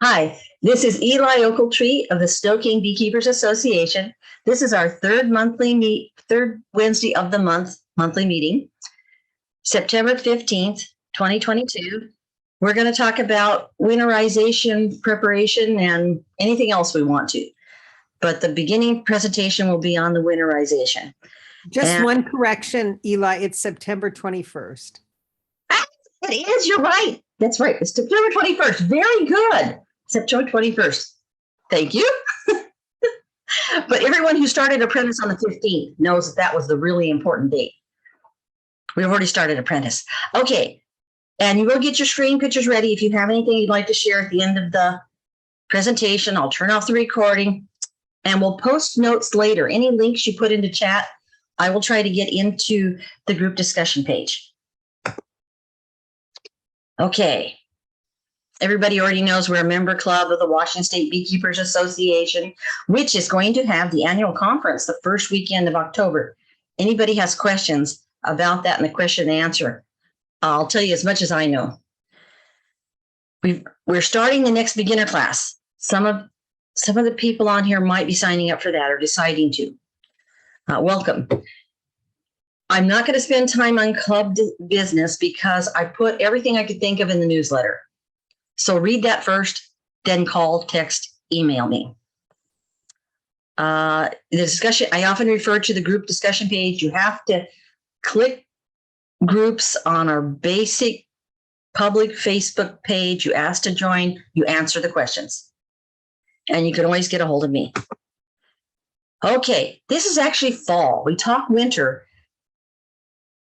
Hi, this is Eli Ocheltree of the SnoKing Beekeepers Association. This is our third Wednesday of the monthly meeting, September 15th, 2022. We're going to talk about winterization preparation and anything else we want to. But the beginning presentation will be on the winterization. Just one correction, Eli, it's September 21st. It is, you're right. That's right. It's September 21st. Very good. September 21st. Thank you. But everyone who started apprentice on the 15th knows that was the really important date. We've already started apprentice. Okay. And you will get your screen pictures ready. If you have anything you'd like to share at the end of the presentation, I'll turn off the recording and we'll post notes later. Any links you put into chat, I will try to get into the group discussion page. Okay. Everybody already knows we're a member club of the Washington State Beekeepers Association, which is going to have the annual conference the first weekend of October. Anybody has questions about that in the question and answer, I'll tell you as much as I know. We're starting the next beginner class. Some of the people on here might be signing up for that or deciding to. Welcome. I'm not going to spend time on club business because I put everything I could think of in the newsletter. So read that first, then call, text, email me. The discussion, I often refer to the group discussion page. You have to click groups on our basic public Facebook page. You ask to join, you answer the questions. And you can always get a hold of me. Okay, this is actually fall. We talk winter.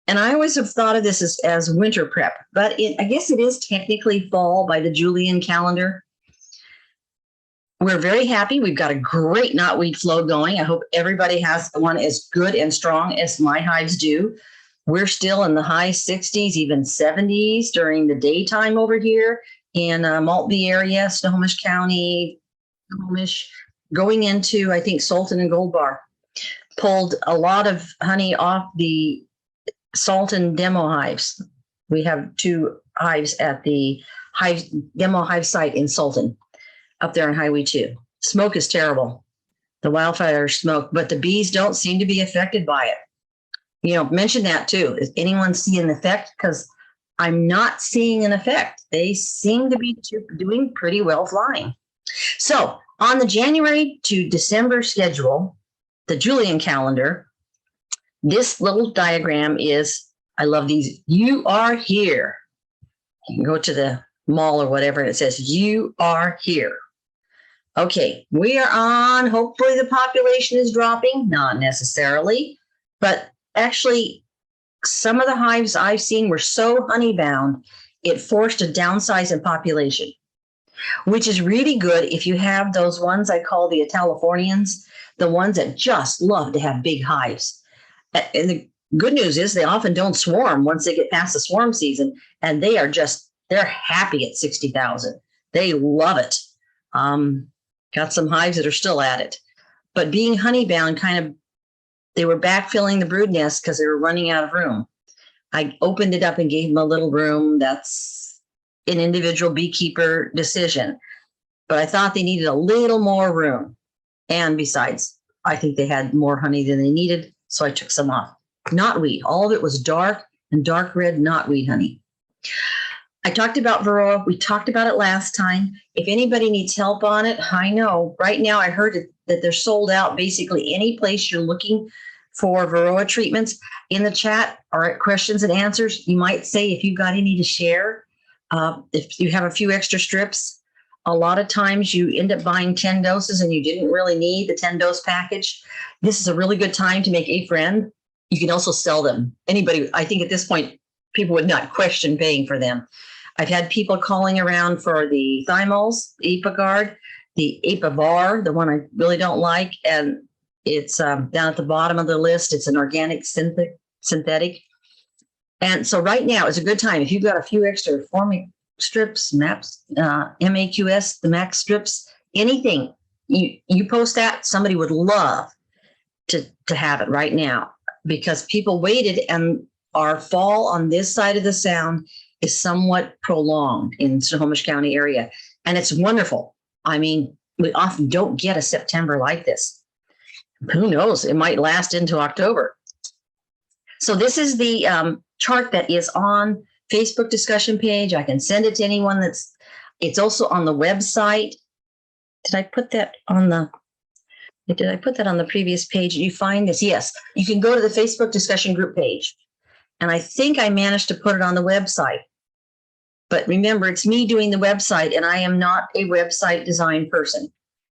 And I always have thought of this as winter prep, but I guess it is technically fall by the Julian calendar. We're very happy. We've got a great knotweed flow going. I hope everybody has one as good and strong as my hives do. We're still in the high 60s, even 70s during the daytime over here in Maltby area, Snohomish County, going into, I think, Sultan and Gold Bar. Pulled a lot of honey off the Sultan demo hives. We have 2 hives at the demo hive site in Sultan up there on Highway 2. Smoke is terrible, the wildfire smoke, but the bees don't seem to be affected by it. You know, mention that too. Does anyone see an effect? Because I'm not seeing an effect. They seem to be doing pretty well flying. So on the January to December schedule, the Julian calendar, this little diagram is, I love these. You are here. You can go to the mall or whatever, and it says, you are here. Okay, we are on, hopefully the population is dropping, not necessarily, but actually some of the hives I've seen were so honey-bound, it forced a downsize in population, which is really good if you have those ones I call the Italifornians, the ones that just love to have big hives. And the good news is they often don't swarm once they get past the swarm season, and they're happy at 60,000. They love it. Got some hives that are still at it, but being honey bound, they were backfilling the brood nest because they were running out of room. I opened it up and gave them a little room. That's an individual beekeeper decision, but I thought they needed a little more room. And besides, I think they had more honey than they needed. So I took some off. Knotweed, all of it was dark and dark red knotweed honey. I talked about Varroa. We talked about it last time. If anybody needs help on it, I know. Right now I heard that they're sold out basically any place you're looking for Varroa treatments. In the chat or at questions and answers, you might say if you've got any to share. If you have a few extra strips, a lot of times you end up buying 10 doses and you didn't really need the 10-dose package. This is a really good time to make a friend. You can also sell them. Anybody, I think at this point, people would not question paying for them. I've had people calling around for the Thymals, the Apagard, the Apavar, the one I really don't like, and it's down at the bottom of the list. It's an organic synthetic. And so right now is a good time. If you've got a few extra formic strips, maps, MAQS, the max strips, anything, you post that, somebody would love to have it right now, because people waited, and our fall on this side of the sound is somewhat prolonged in Snohomish County area. And it's wonderful. I mean, we often don't get a September like this. Who knows? It might last into October. So this is the chart that is on Facebook discussion page. I can send it to anyone it's also on the website. Did I put that on the previous page? You find this? Yes, you can go to the Facebook discussion group page. And I think I managed to put it on the website. But remember, it's me doing the website, and I am not a website design person.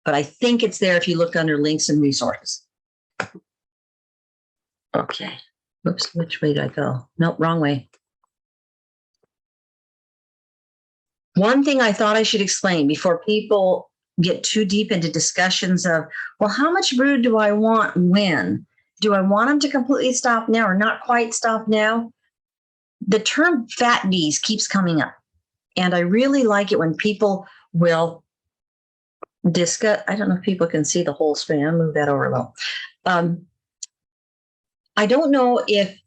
But I think it's there if you look under links and resources. Okay. Oops, which way did I go? Nope, wrong way. One thing I thought I should explain before people get too deep into discussions of, well, how much brood do I want when? Do I want them to completely stop now or not quite stop now? The term fat bees keeps coming up. And I really like it when people will discuss. I don't know if people can see the whole screen. I'll move that over a little. I don't know if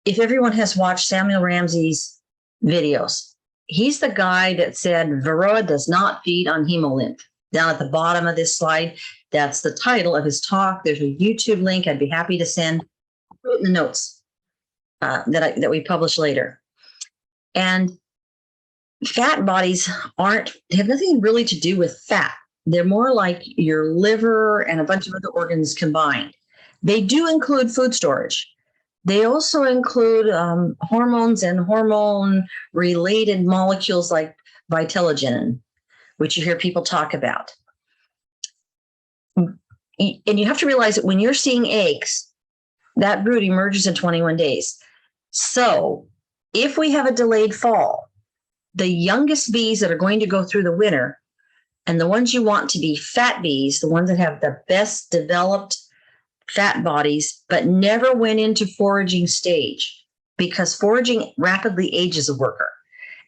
everyone has watched Samuel Ramsey's videos. He's the guy that said Varroa does not feed on hemolymph. Down at the bottom of this slide, that's the title of his talk. There's a YouTube link I'd be happy to send. Put in the notes that we publish later. And fat bodies have nothing really to do with fat. They're more like your liver and a bunch of other organs combined. They do include food storage. They also include hormones and hormone-related molecules like vitellogenin, which you hear people talk about. And you have to realize that when you're seeing eggs, that brood emerges in 21 days. So if we have a delayed fall, the youngest bees that are going to go through the winter, and the ones you want to be fat bees, the ones that have the best developed fat bodies, but never went into foraging stage, because foraging rapidly ages a worker.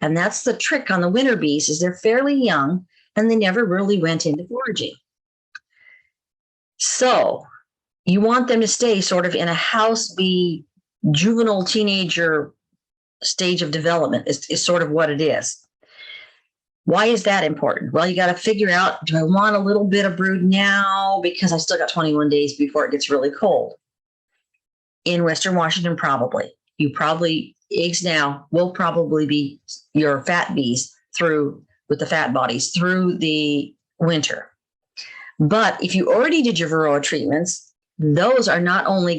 And that's the trick on the winter bees, is they're fairly young and they never really went into foraging. So you want them to stay sort of in a house bee, juvenile teenager stage of development is sort of what it is. Why is that important? Well, you got to figure out, do I want a little bit of brood now because I still got 21 days before it gets really cold? In Western Washington, probably. Eggs now will probably be your fat bees with the fat bodies through the winter. But if you already did your Varroa treatments, those are not only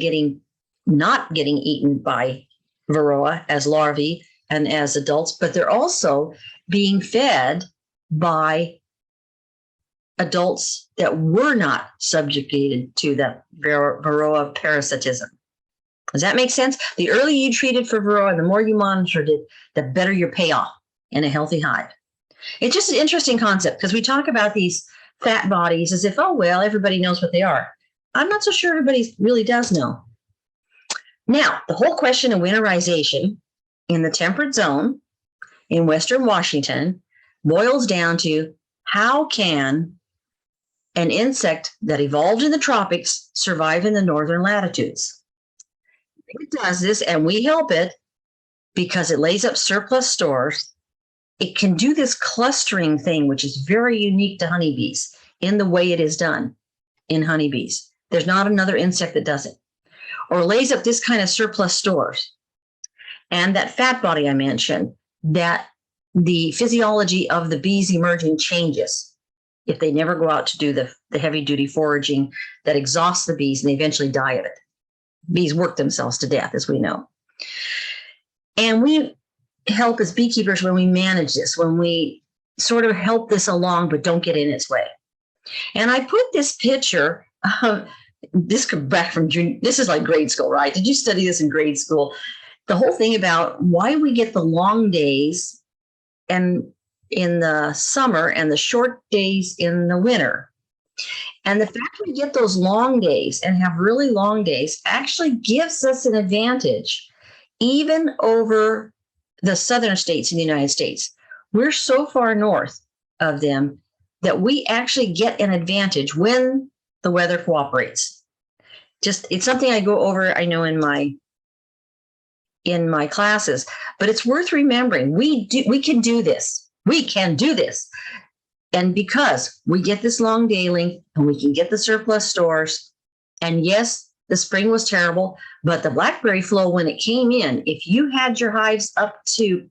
not getting eaten by Varroa as larvae and as adults, but they're also being fed by adults that were not subjugated to the Varroa parasitism. Does that make sense? The earlier you treated for Varroa, the more you monitored it, the better your payoff in a healthy hive. It's just an interesting concept, because we talk about these fat bodies as if, oh, well, everybody knows what they are. I'm not so sure everybody really does know. Now, the whole question of winterization in the temperate zone in Western Washington boils down to, how can an insect that evolved in the tropics survive in the northern latitudes? It does this, and we help it because it lays up surplus stores. It can do this clustering thing, which is very unique to honeybees in the way it is done in honeybees. There's not another insect that does it. Or lays up this kind of surplus stores. And that fat body I mentioned, that the physiology of the bees emerging changes if they never go out to do the heavy duty foraging that exhausts the bees and they eventually die of it. Bees work themselves to death, as we know. And we help as beekeepers when we manage this, when we sort of help this along, but don't get in its way. And I put this picture of this back from June. This is like grade school, right? Did you study this in grade school? The whole thing about why we get the long days and in the summer and the short days in the winter. And the fact we get those long days and have really long days actually gives us an advantage, even over the southern states in the United States. We're so far north of them that we actually get an advantage when the weather cooperates. It's something I go over, I know, in in my classes, but it's worth remembering. We can do this. We can do this. And because we get this long day length and we can get the surplus stores, and yes, the spring was terrible, but the blackberry flow, when it came in, if you had your hives up to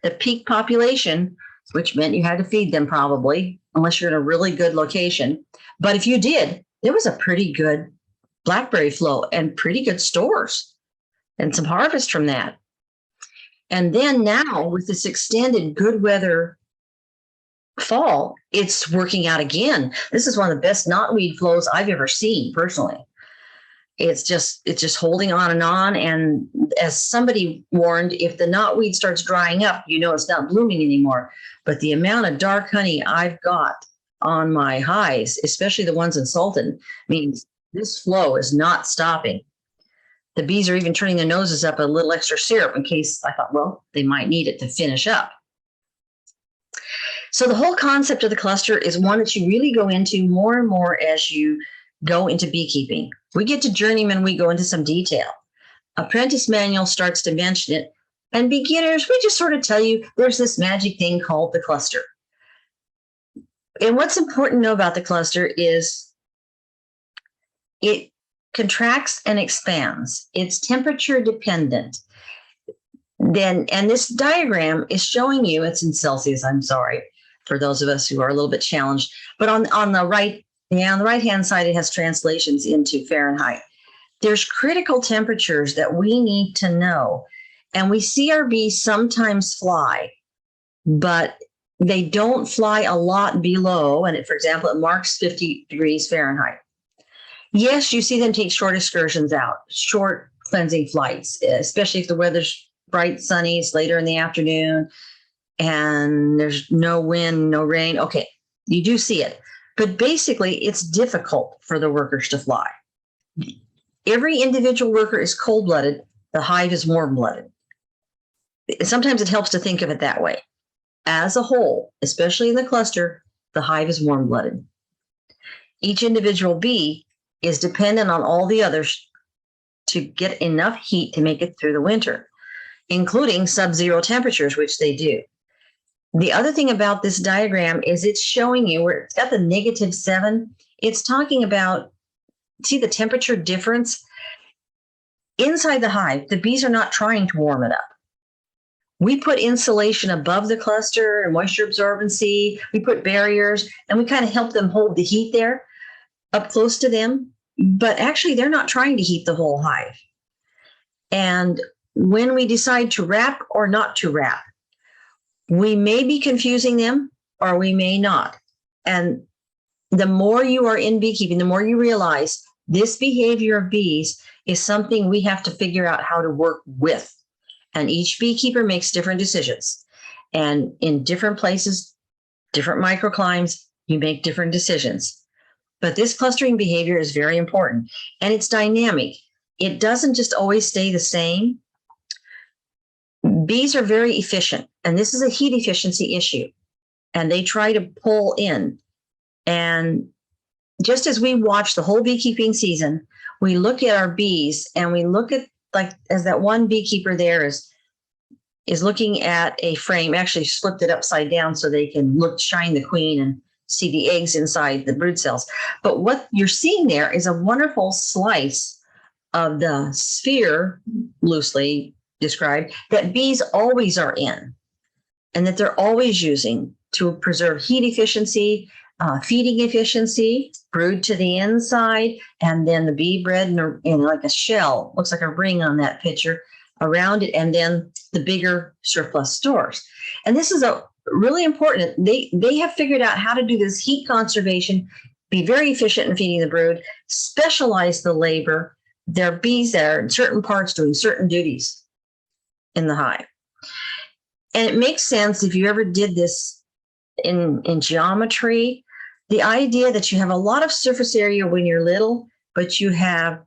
the peak population, which meant you had to feed them probably, unless you're in a really good location. But if you did, there was a pretty good blackberry flow and pretty good stores and some harvest from that. And then now with this extended good weather fall, it's working out again. This is one of the best knotweed flows I've ever seen personally. It's just holding on. And as somebody warned, if the knotweed starts drying up, you know it's not blooming anymore. But the amount of dark honey I've got on my hives, especially the ones in Sultan, means this flow is not stopping. The bees are even turning their noses up a little extra syrup in case I thought, well, they might need it to finish up. So the whole concept of the cluster is one that you really go into more and more as you go into beekeeping. We get to journeyman, we go into some detail. Apprentice manual starts to mention it, and beginners, we just sort of tell you there's this magic thing called the cluster. And what's important to know about the cluster is it contracts and expands. It's temperature dependent. And this diagram is showing you, it's in Celsius, I'm sorry, for those of us who are a little bit challenged, but on the right-hand side, it has translations into Fahrenheit. There's critical temperatures that we need to know. And we see our bees sometimes fly, but they don't fly a lot below. And for example, it marks 50 degrees Fahrenheit. Yes, you see them take short excursions out, short cleansing flights, especially if the weather's bright, sunny, it's later in the afternoon, and there's no wind, no rain. Okay, you do see it. But basically, it's difficult for the workers to fly. Every individual worker is cold-blooded. The hive is warm-blooded. Sometimes it helps to think of it that way. As a whole, especially in the cluster, the hive is warm-blooded. Each individual bee is dependent on all the others to get enough heat to make it through the winter, including sub-zero temperatures, which they do. The other thing about this diagram is it's showing you where it's got the -7. It's talking about, see the temperature difference? Inside the hive, the bees are not trying to warm it up. We put insulation above the cluster and moisture absorbency. We put barriers and we kind of help them hold the heat there up close to them. But actually, they're not trying to heat the whole hive. And when we decide to wrap or not to wrap, we may be confusing them or we may not. And the more you are in beekeeping, the more you realize this behavior of bees is something we have to figure out how to work with. And each beekeeper makes different decisions. And in different places, different microclimes, you make different decisions. But this clustering behavior is very important, and it's dynamic. It doesn't just always stay the same. Bees are very efficient, and this is a heat efficiency issue, and they try to pull in. And just as we watch the whole beekeeping season, we look at our bees and we look at, like, as that one beekeeper there is looking at a frame, actually flipped it upside down so they can shine the queen and see the eggs inside the brood cells. But what you're seeing there is a wonderful slice of the sphere, loosely described, that bees always are in and that they're always using to preserve heat efficiency, feeding efficiency, brood to the inside, and then the bee bred in like a shell, looks like a ring on that picture around it, and then the bigger surplus stores. And this is really important. They have figured out how to do this heat conservation, be very efficient in feeding the brood, specialize the labor. There are bees that are in certain parts doing certain duties in the hive. And it makes sense if you ever did this in geometry, the idea that you have a lot of surface area when you're little, but you have,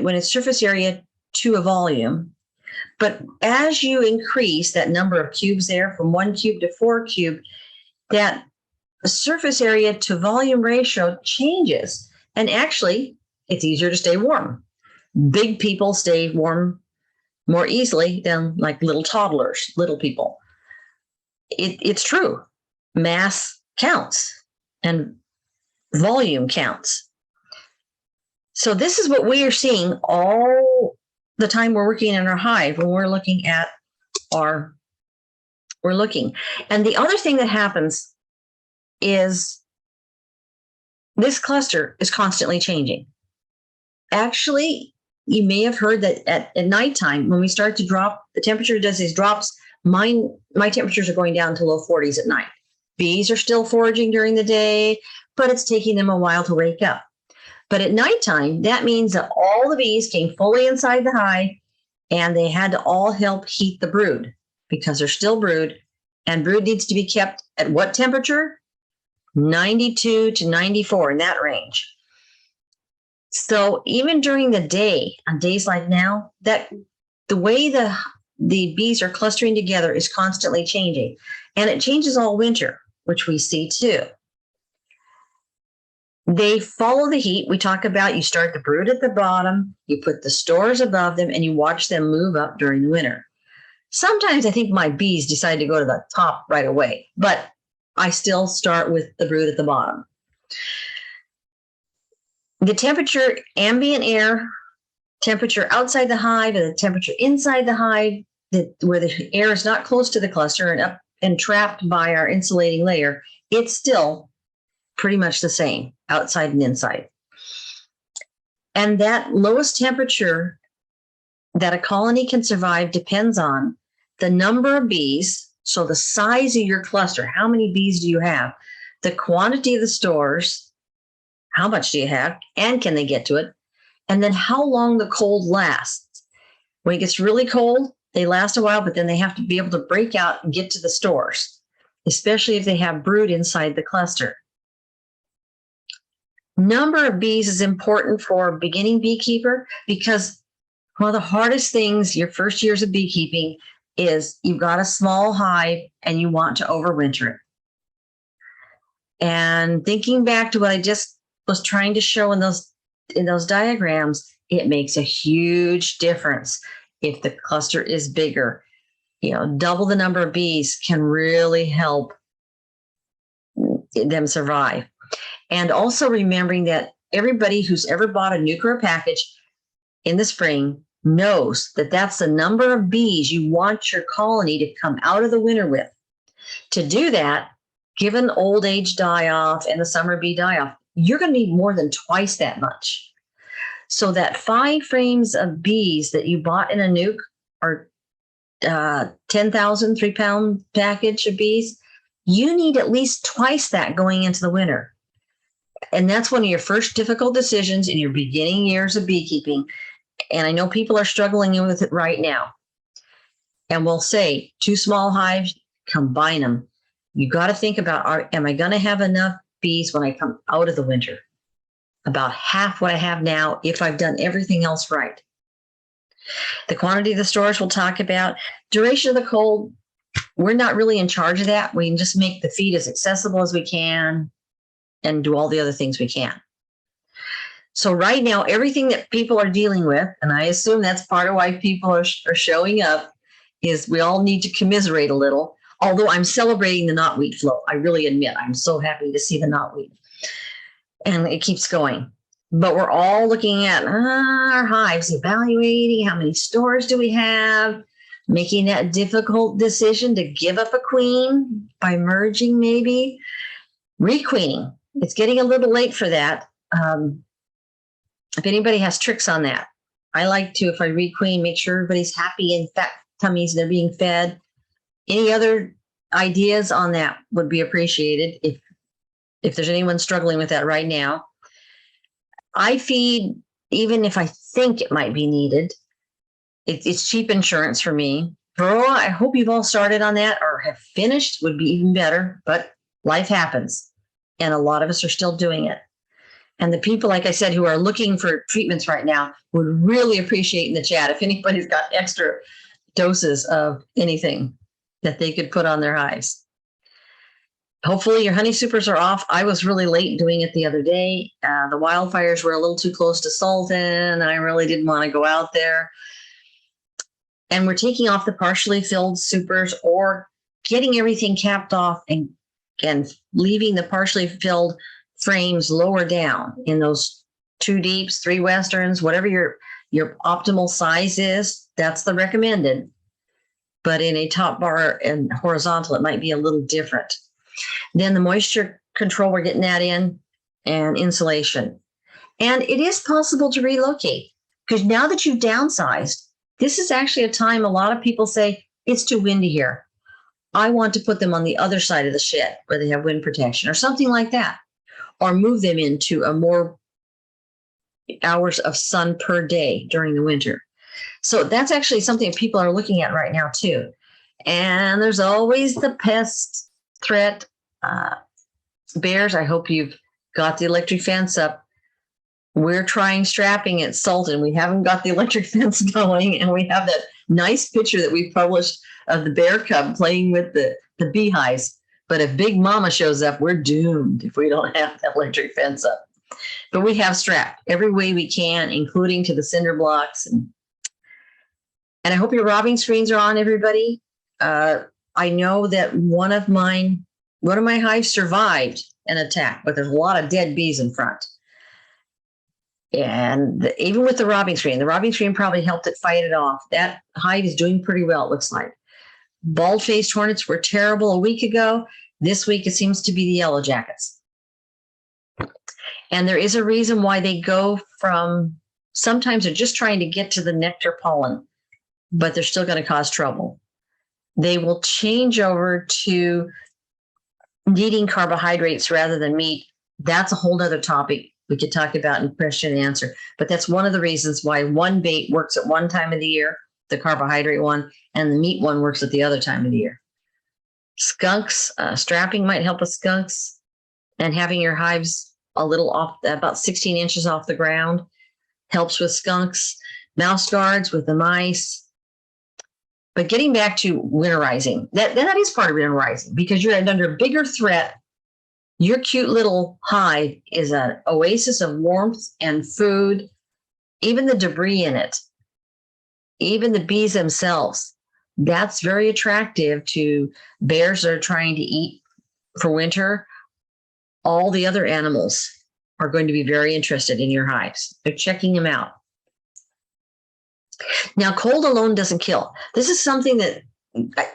when it's surface area to a volume, but as you increase that number of cubes there from 1 cube to 4 cube, that surface area to volume ratio changes. And actually, it's easier to stay warm. Big people stay warm more easily than like little toddlers, little people. It's true. Mass counts and volume counts. So this is what we are seeing all the time we're working in our hive when we're looking at our, And the other thing that happens is this cluster is constantly changing. Actually, you may have heard that at nighttime, when we start to drop, the temperature does these drops. My temperatures are going down to low 40s at night. Bees are still foraging during the day, but it's taking them a while to wake up. But at nighttime, that means that all the bees came fully inside the hive and they had to all help heat the brood because they're still brood, and brood needs to be kept at what temperature? 92 to 94, in that range. So even during the day, on days like now, that the way the bees are clustering together is constantly changing, and it changes all winter, which we see too. They follow the heat. We talk about you start the brood at the bottom, you put the stores above them, and you watch them move up during the winter. Sometimes I think my bees decide to go to the top right away, but I still start with the brood at the bottom. The temperature, ambient air, temperature outside the hive, and the temperature inside the hive, where the air is not close to the cluster and up and trapped by our insulating layer, it's still pretty much the same outside and inside. And that lowest temperature that a colony can survive depends on the number of bees, so the size of your cluster, how many bees do you have, the quantity of the stores, how much do you have, and can they get to it, and then how long the cold lasts. When it gets really cold, they last a while, but then they have to be able to break out and get to the stores, especially if they have brood inside the cluster. Number of bees is important for a beginning beekeeper because one of the hardest things your first years of beekeeping is you've got a small hive and you want to overwinter it. And thinking back to what I just was trying to show in those diagrams, it makes a huge difference if the cluster is bigger. Double the number of bees can really help them survive. And also remembering that everybody who's ever bought a nuke or a package in the spring knows that that's the number of bees you want your colony to come out of the winter with. To do that, given old age die-off and the summer bee die-off, you're going to need more than twice that much. So that 5 frames of bees that you bought in a nuke or 10,000 3-pound package of bees, you need at least twice that going into the winter. And that's one of your first difficult decisions in your beginning years of beekeeping. And I know people are struggling with it right now. And we'll say 2 small hives, combine them. You got to think about, am I going to have enough bees when I come out of the winter? About half what I have now if I've done everything else right. The quantity of the stores we'll talk about. Duration of the cold, we're not really in charge of that. We can just make the feed as accessible as we can and do all the other things we can. So right now, everything that people are dealing with, and I assume that's part of why people are showing up, is we all need to commiserate a little. Although I'm celebrating the knotweed flow. I really admit, I'm so happy to see the knotweed. And it keeps going. But we're all looking at our hives, evaluating how many stores do we have, making that difficult decision to give up a queen by merging maybe, requeening. It's getting a little late for that. If anybody has tricks on that, I like to, if I requeen, make sure everybody's happy and fat tummies, they're being fed. Any other ideas on that would be appreciated if there's anyone struggling with that right now. I feed, even if I think it might be needed. It's cheap insurance for me. Varroa, I hope you've all started on that or have finished, would be even better, but life happens. And a lot of us are still doing it. And the people, like I said, who are looking for treatments right now would really appreciate in the chat if anybody's got extra doses of anything that they could put on their hives. Hopefully your honey supers are off. I was really late doing it the other day. The wildfires were a little too close to Sultan, and I really didn't want to go out there. And we're taking off the partially filled supers or getting everything capped off and leaving the partially filled frames lower down in those 2 deeps, 3 westerns, whatever your optimal size is. That's the recommended. But in a top bar and horizontal, it might be a little different. Then the moisture control, we're getting that in, and insulation. And it is possible to relocate, because now that you've downsized, this is actually a time a lot of people say, it's too windy here. I want to put them on the other side of the shed where they have wind protection or something like that, or move them into a more hours of sun per day during the winter. So that's actually something people are looking at right now too. And there's always the pest threat. Bears, I hope you've got the electric fence up. We're trying strapping at Sultan. We haven't got the electric fence going, and we have that nice picture that we published of the bear cub playing with the beehives. But if Big Mama shows up, we're doomed if we don't have the electric fence up. But we have strapped every way we can, including to the cinder blocks. And I hope your robbing screens are on, everybody. I know that one of my hives survived an attack, but there's a lot of dead bees in front. And even with the robbing screen probably helped it fight it off. That hive is doing pretty well, it looks like. Bald-faced hornets were terrible a week ago. This week, it seems to be the yellow jackets. And there is a reason why they go from, sometimes they're just trying to get to the nectar pollen, but they're still going to cause trouble. They will change over to needing carbohydrates rather than meat. That's a whole other topic we could talk about in question and answer. But that's one of the reasons why one bait works at one time of the year, the carbohydrate one, and the meat one works at the other time of the year. Skunks, strapping might help with skunks, and having your hives a little off, about 16 inches off the ground, helps with skunks. Mouse guards with the mice. But getting back to winterizing, that is part of winterizing, because you're under bigger threat. Your cute little hive is an oasis of warmth and food, even the debris in it, even the bees themselves. That's very attractive to bears that are trying to eat for winter. All the other animals are going to be very interested in your hives. They're checking them out. Now, cold alone doesn't kill. This is something that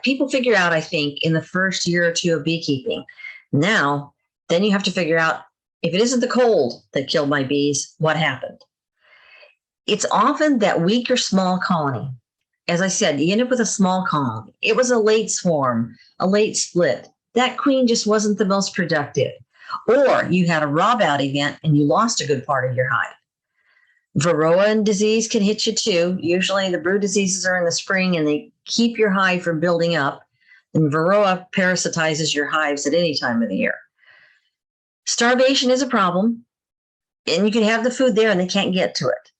people figure out, I think, in the first year or two of beekeeping. Now, then you have to figure out, if it isn't the cold that killed my bees, what happened? It's often that weak or small colony. As I said, you end up with a small colony. It was a late swarm, a late split. That queen just wasn't the most productive. Or you had a rob out event and you lost a good part of your hive. Varroa disease can hit you too. Usually the brood diseases are in the spring and they keep your hive from building up. And Varroa parasitizes your hives at any time of the year. Starvation is a problem, and you can have the food there and they can't get to it.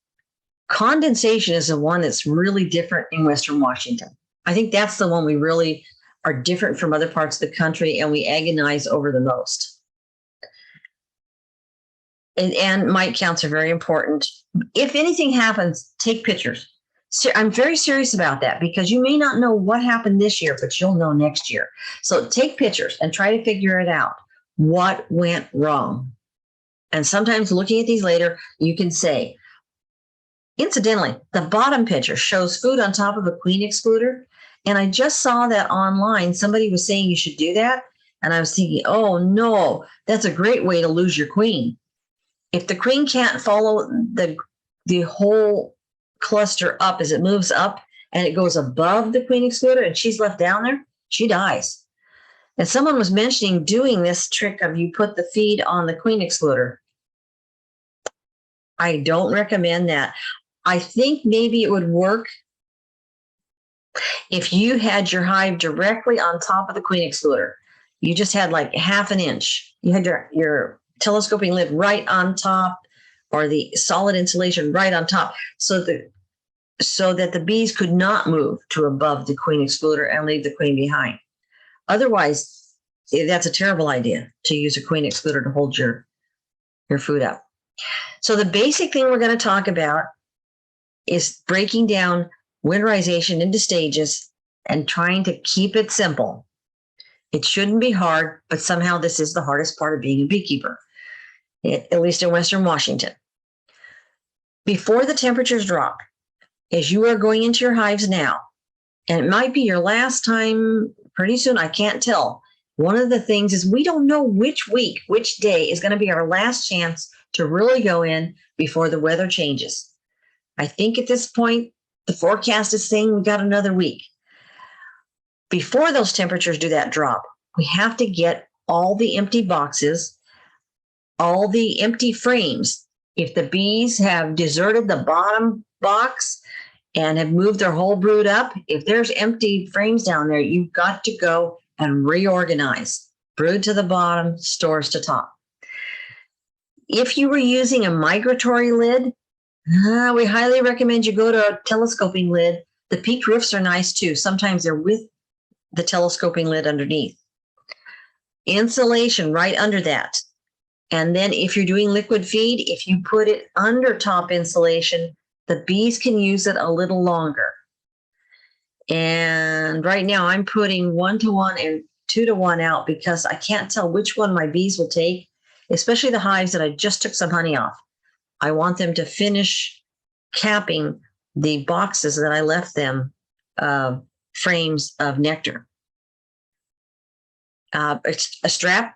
Condensation is the one that's really different in Western Washington. I think that's the one we really are different from other parts of the country, and we agonize over the most. And mite counts are very important. If anything happens, take pictures. So I'm very serious about that, because you may not know what happened this year, but you'll know next year. So take pictures and try to figure it out. What went wrong? And sometimes looking at these later, you can say, incidentally, the bottom picture shows food on top of a queen excluder. And I just saw that online. Somebody was saying you should do that. And I was thinking, oh no, that's a great way to lose your queen. If the queen can't follow the whole cluster up as it moves up and it goes above the queen excluder and she's left down there, she dies. And someone was mentioning doing this trick of you put the feed on the queen excluder. I don't recommend that. I think maybe it would work if you had your hive directly on top of the queen excluder. You just had like ½ an inch. You had your telescoping lid right on top, or the solid insulation right on top, so that the bees could not move to above the queen excluder and leave the queen behind. Otherwise, that's a terrible idea to use a queen excluder to hold your food up. So the basic thing we're going to talk about is breaking down winterization into stages and trying to keep it simple. It shouldn't be hard, but somehow this is the hardest part of being a beekeeper, at least in Western Washington. Before the temperatures drop, as you are going into your hives now, and it might be your last time pretty soon, I can't tell. One of the things is we don't know which week, which day is going to be our last chance to really go in before the weather changes. I think at this point, the forecast is saying we got another week. Before those temperatures do that drop, we have to get all the empty boxes, all the empty frames. If the bees have deserted the bottom box and have moved their whole brood up, if there's empty frames down there, you've got to go and reorganize. Brood to the bottom, stores to top. If you were using a migratory lid, we highly recommend you go to a telescoping lid. The peaked roofs are nice too. Sometimes they're with the telescoping lid underneath. Insulation right under that. And then if you're doing liquid feed, if you put it under top insulation, the bees can use it a little longer. And right now I'm putting 1-to-1 and 2-to-1 out because I can't tell which one my bees will take, especially the hives that I just took some honey off. I want them to finish capping the boxes that I left them, frames of nectar. A strap,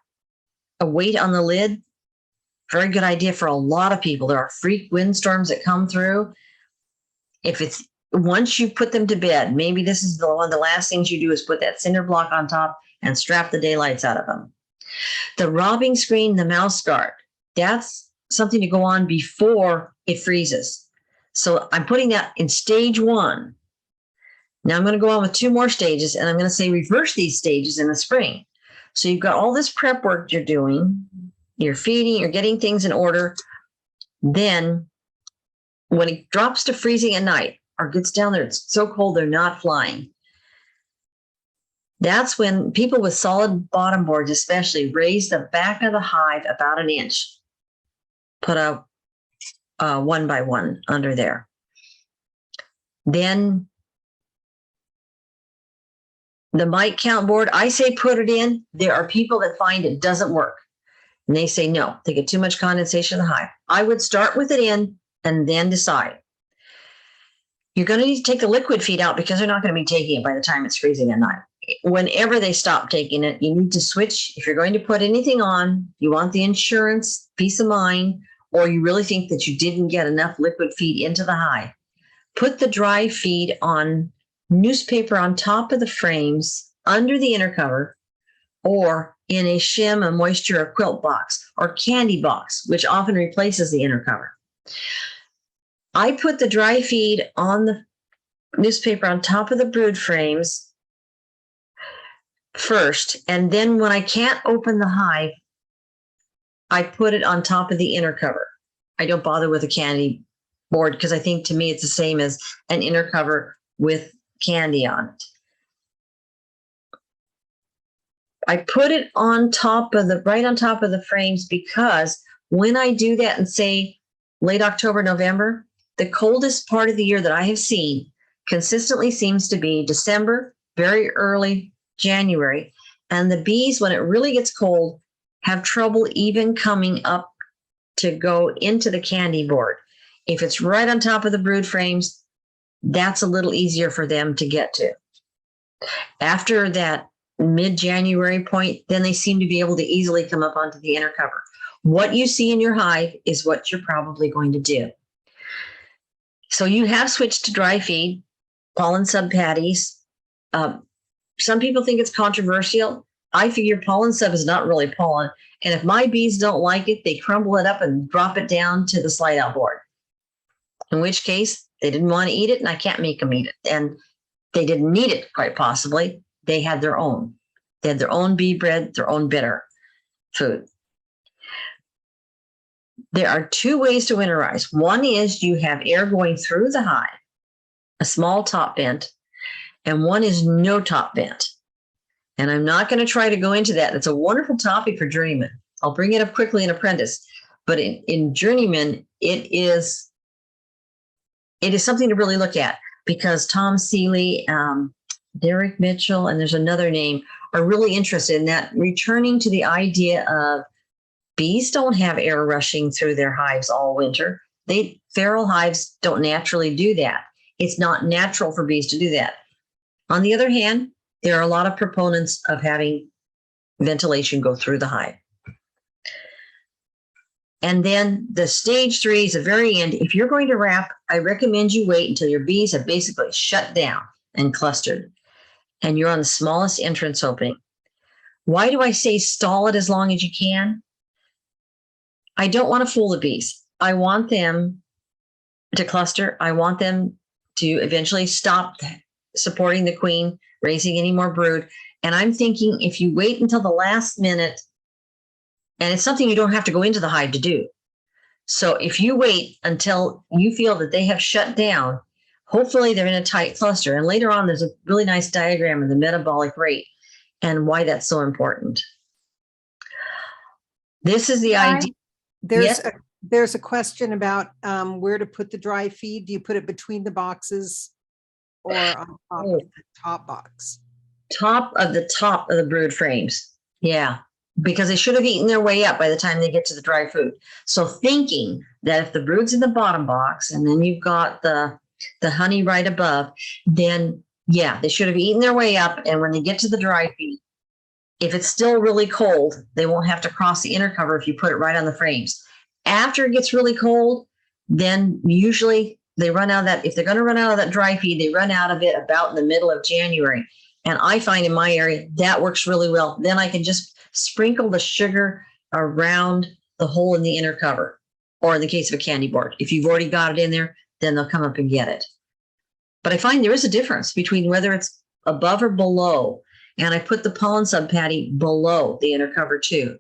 a weight on the lid, very good idea for a lot of people. There are freak windstorms that come through. If it's once you put them to bed, maybe this is one of the last things you do is put that cinder block on top and strap the daylights out of them. The robbing screen, the mouse guard, that's something to go on before it freezes. So I'm putting that in stage 1. Now I'm going to go on with 2 more stages, and I'm going to say reverse these stages in the spring. So you've got all this prep work you're doing, you're feeding, you're getting things in order. Then when it drops to freezing at night or gets down there, it's so cold they're not flying. That's when people with solid bottom boards especially raise the back of the hive about 1 inch. Put a 1-by-1 under there. Then the mite count board, I say put it in. There are people that find it doesn't work. And they say, no, they get too much condensation in the hive. I would start with it in and then decide. You're going to need to take the liquid feed out because they're not going to be taking it by the time it's freezing at night. Whenever they stop taking it, you need to switch. If you're going to put anything on, you want the insurance, peace of mind, or you really think that you didn't get enough liquid feed into the hive. Put the dry feed on newspaper on top of the frames under the inner cover, or in a shim, a moisture, or quilt box, or candy box, which often replaces the inner cover. I put the dry feed on the newspaper on top of the brood frames first, and then when I can't open the hive, I put it on top of the inner cover. I don't bother with a candy board because I think to me it's the same as an inner cover with candy on it. I put it on top of right on top of the frames because when I do that in, say, late October, November, the coldest part of the year that I have seen consistently seems to be December, very early January. And the bees, when it really gets cold, have trouble even coming up to go into the candy board. If it's right on top of the brood frames, that's a little easier for them to get to. After that mid-January point, then they seem to be able to easily come up onto the inner cover. What you see in your hive is what you're probably going to do. So you have switched to dry feed, pollen sub patties. Some people think it's controversial. I figure pollen sub is not really pollen. And if my bees don't like it, they crumble it up and drop it down to the slide out board. In which case, they didn't want to eat it and I can't make them eat it. And they didn't need it, quite possibly. They had their own. They had their own bee bread, their own bitter food. There are 2 ways to winterize. One is you have air going through the hive, a small top vent, and one is no top vent. And I'm not going to try to go into that. It's a wonderful topic for journeyman. I'll bring it up quickly in apprentice. But in journeyman, it is something to really look at. because Tom Seeley, Derek Mitchell, and there's another name, are really interested in that, returning to the idea of bees don't have air rushing through their hives all winter. Feral hives don't naturally do that. It's not natural for bees to do that. On the other hand, there are a lot of proponents of having ventilation go through the hive. And then the stage 3 is the very end. If you're going to wrap, I recommend you wait until your bees have basically shut down and clustered, and you're on the smallest entrance opening. Why do I say stall it as long as you can? I don't want to fool the bees. I want them to cluster. I want them to eventually stop supporting the queen, raising any more brood. And I'm thinking if you wait until the last minute, and it's something you don't have to go into the hive to do. So if you wait until you feel that they have shut down, hopefully they're in a tight cluster. And later on, there's a really nice diagram of the metabolic rate and why that's so important. This is the idea. There's a question about where to put the dry feed. Do you put it between the boxes or on top of the top box? Top of the brood frames. Yeah, because they should have eaten their way up by the time they get to the dry food. So thinking that if the brood's in the bottom box and then you've got the honey right above, then yeah, they should have eaten their way up. And when they get to the dry feed, if it's still really cold, they won't have to cross the inner cover if you put it right on the frames. After it gets really cold, then usually they run out of that. If they're going to run out of that dry feed, they run out of it about in the middle of January. And I find in my area that works really well. Then I can just sprinkle the sugar around the hole in the inner cover, or in the case of a candy board. If you've already got it in there, then they'll come up and get it. But I find there is a difference between whether it's above or below. And I put the pollen sub patty below the inner cover too.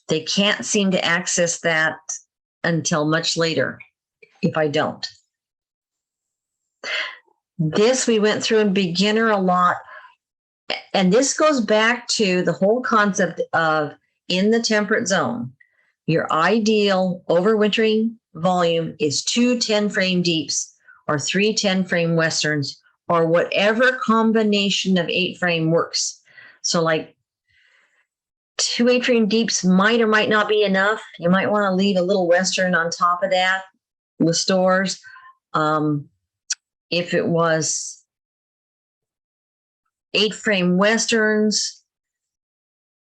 They can't seem to access that until much later if I don't. This we went through in beginner a lot. And this goes back to the whole concept of in the temperate zone, your ideal overwintering volume is 2 10-frame deeps or 3 10-frame westerns, or whatever combination of 8-frame works. So like 2 8-frame deeps might or might not be enough. You might want to leave a little western on top of that with stores. If it was 8-frame westerns,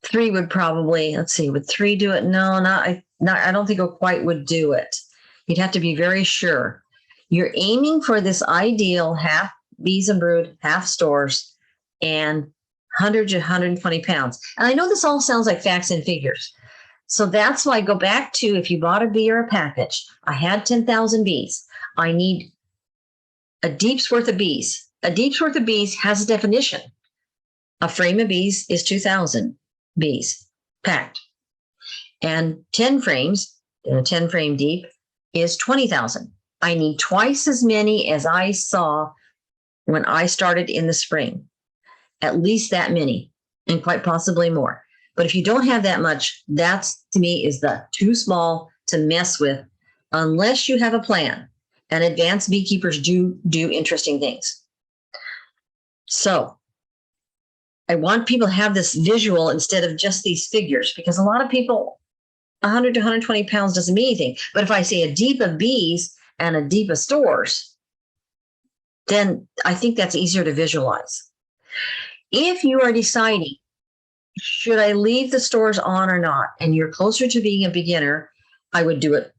3 would probably, let's see, would 3 do it? No, I don't think it quite would do it. You'd have to be very sure. You're aiming for this ideal half bees and brood, half stores, and 100 to 120 pounds. And I know this all sounds like facts and figures. So that's why I go back to, if you bought a bee or a package, I had 10,000 bees. I need a deep's worth of bees. A deep's worth of bees has a definition. A frame of bees is 2,000 bees packed. And 10 frames, a 10-frame deep, is 20,000. I need twice as many as I saw when I started in the spring. At least that many, and quite possibly more. But if you don't have that much, that's, to me, is the too small to mess with, unless you have a plan. And advanced beekeepers do interesting things. So I want people to have this visual instead of just these figures, because a lot of people, 100 to 120 pounds doesn't mean anything. But if I say a deep of bees and a deep of stores, then I think that's easier to visualize. If you are deciding, should I leave the stores on or not, and you're closer to being a beginner, I would do it.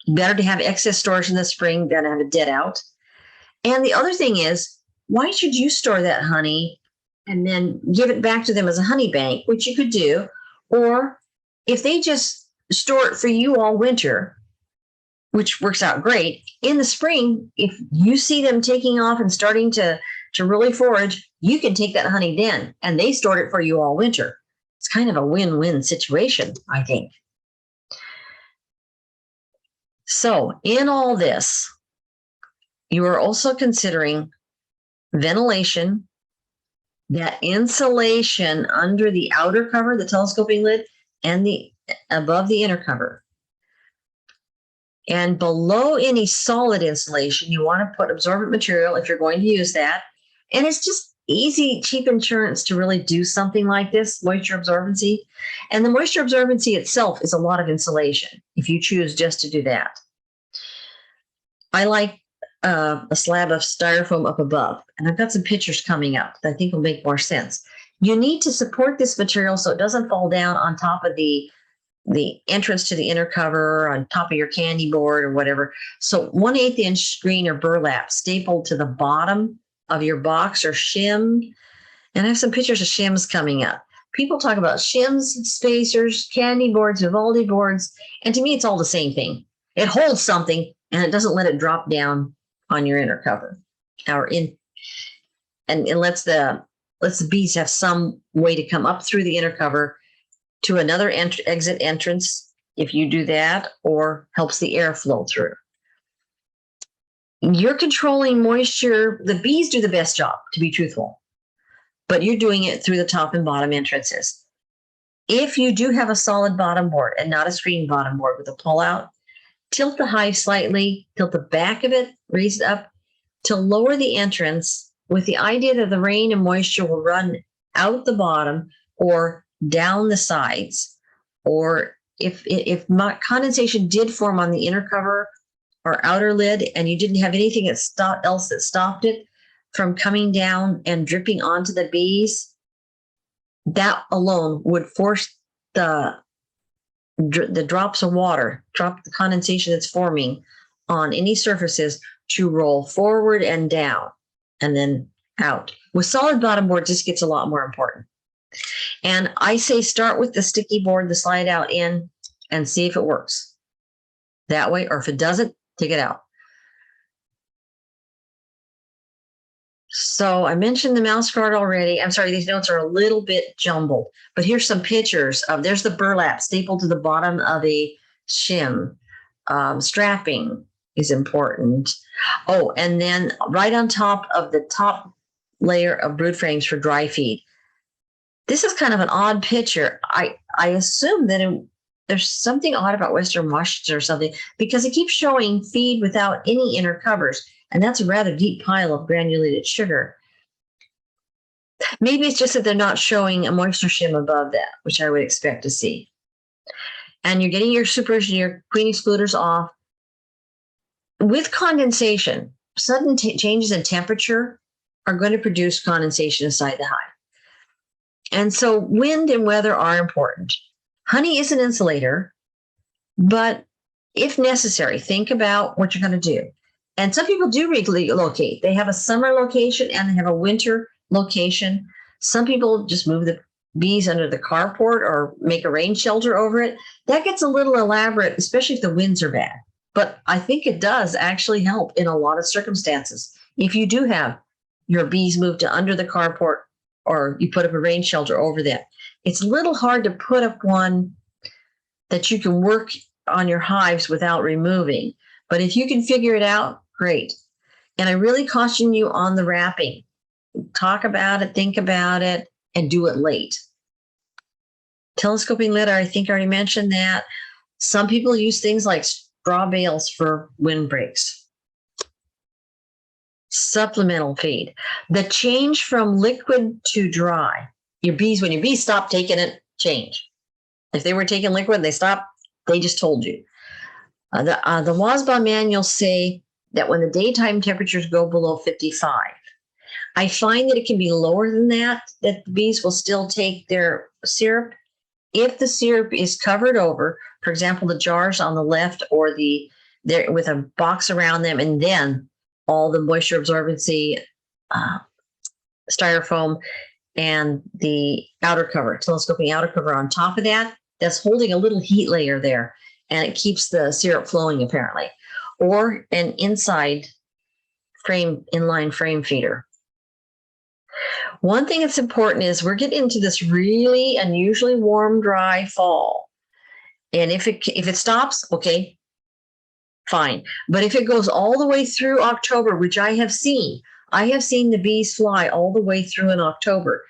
Better to have excess storage in the spring than have it dead out. And the other thing is, why should you store that honey and then give it back to them as a honey bank, which you could do? Or if they just store it for you all winter, which works out great, in the spring, if you see them taking off and starting to really forage, you can take that honey then, and they stored it for you all winter. It's kind of a win-win situation, I think. So in all this, you are also considering ventilation, that insulation under the outer cover, the telescoping lid, and the above the inner cover. And below any solid insulation, you want to put absorbent material if you're going to use that. And it's just easy, cheap insurance to really do something like this, moisture absorbency. And the moisture absorbency itself is a lot of insulation if you choose just to do that. I like a slab of styrofoam up above, and I've got some pictures coming up that I think will make more sense. You need to support this material so it doesn't fall down on top of the entrance to the inner cover, on top of your candy board or whatever. So 1/8 inch screen or burlap stapled to the bottom of your box or shim. And I have some pictures of shims coming up. People talk about shims, spacers, candy boards, Vivaldi boards. And to me, it's all the same thing. It holds something and it doesn't let it drop down on your inner cover and it lets the bees have some way to come up through the inner cover to another exit entrance if you do that, or helps the air flow through. You're controlling moisture. The bees do the best job, to be truthful, but you're doing it through the top and bottom entrances. If you do have a solid bottom board and not a screen bottom board with a pull-out, tilt the hive slightly, tilt the back of it, raise it up to lower the entrance with the idea that the rain and moisture will run out the bottom or down the sides. Or if condensation did form on the inner cover or outer lid and you didn't have anything else that stopped it from coming down and dripping onto the bees, that alone would force the drops of water, the condensation that's forming on any surfaces to roll forward and down and then out. With solid bottom boards, this gets a lot more important. And I say start with the sticky board, the slide out in, and see if it works that way, or if it doesn't, take it out. So I mentioned the mouse guard already. I'm sorry, these notes are a little bit jumbled, but here's some pictures of, there's the burlap stapled to the bottom of a shim. Strapping is important. Oh, and then right on top of the top layer of brood frames for dry feed. This is kind of an odd picture. I assume that there's something odd about Western Washington or something, because it keeps showing feed without any inner covers. And that's a rather deep pile of granulated sugar. Maybe it's just that they're not showing a moisture shim above that, which I would expect to see. And you're getting your supers and your queen excluders off. With condensation, sudden changes in temperature are going to produce condensation inside the hive. And so wind and weather are important. Honey is an insulator, but if necessary, think about what you're going to do. And some people do relocate. They have a summer location and they have a winter location. Some people just move the bees under the carport or make a rain shelter over it. That gets a little elaborate, especially if the winds are bad. But I think it does actually help in a lot of circumstances. If you do have your bees moved to under the carport, or you put up a rain shelter over them, it's a little hard to put up one that you can work on your hives without removing. But if you can figure it out, great. And I really caution you on the wrapping. Talk about it, think about it, and do it late. Telescoping litter, I think I already mentioned that. Some people use things like straw bales for windbreaks. Supplemental feed. The change from liquid to dry. Your bees, when your bees stop taking it, change. If they were taking liquid, they stopped, they just told you. The WASBA manuals say that when the daytime temperatures go below 55, I find that it can be lower than that the bees will still take their syrup. If the syrup is covered over, for example, the jars on the left, or there with a box around them, and then all the moisture absorbency, styrofoam, and the outer cover, telescoping outer cover on top of that, that's holding a little heat layer there, and it keeps the syrup flowing apparently. Or an inside frame, inline frame feeder. One thing that's important is we're getting into this really unusually warm, dry fall. And if it stops, okay, fine. But if it goes all the way through October, which I have seen the bees fly all the way through in October,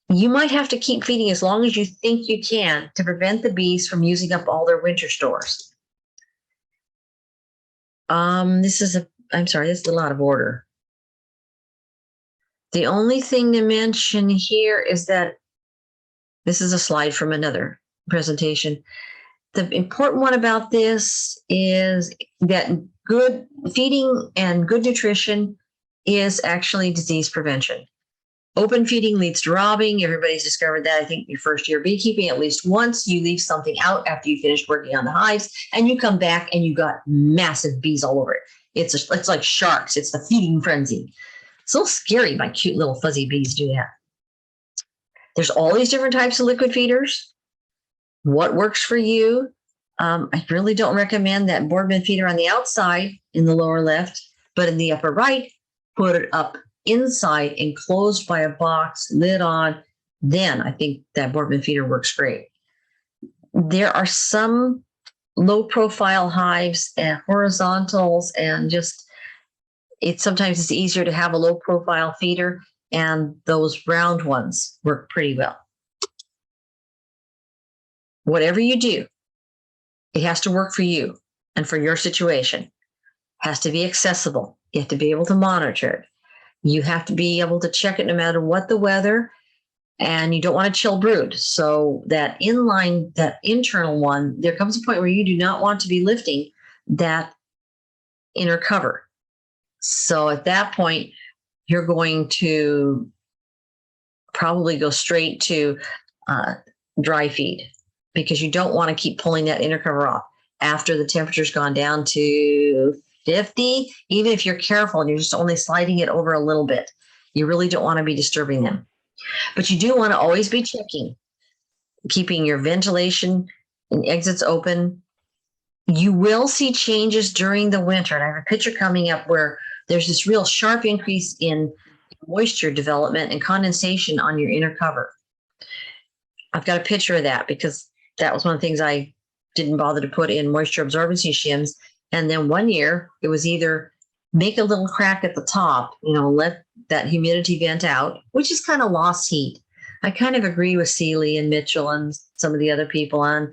you might have to keep feeding as long as you think you can to prevent the bees from using up all their winter stores. I'm sorry, this is a little out of order. The only thing to mention here is that this is a slide from another presentation. The important one about this is that good feeding and good nutrition is actually disease prevention. Open feeding leads to robbing. Everybody's discovered that. I think your first year of beekeeping, at least once you leave something out after you finish working on the hives and you come back and you got massive bees all over it. It's like sharks. It's the feeding frenzy. It's a little scary. My cute little fuzzy bees do that. There's all these different types of liquid feeders. What works for you? I really don't recommend that Boardman feeder on the outside in the lower left, but in the upper right, put it up inside, enclosed by a box, lid on. Then I think that Boardman feeder works great. There are some low profile hives and horizontals, and just sometimes it's easier to have a low profile feeder, and those round ones work pretty well. Whatever you do, it has to work for you and for your situation. It has to be accessible. You have to be able to monitor it. You have to be able to check it no matter what the weather, and you don't want to chill brood. So that inline, that internal one, there comes a point where you do not want to be lifting that inner cover. So at that point, you're going to probably go straight to dry feed, because you don't want to keep pulling that inner cover off after the temperature's gone down to 50. Even if you're careful and you're just only sliding it over a little bit, you really don't want to be disturbing them. But you do want to always be checking, keeping your ventilation and exits open. You will see changes during the winter. And I have a picture coming up where there's this real sharp increase in moisture development and condensation on your inner cover. I've got a picture of that because that was one of the things I didn't bother to put in moisture absorbency shims. And then one year it was either make a little crack at the top, let that humidity vent out, which is kind of lost heat. I kind of agree with Seeley and Mitchell and some of the other people on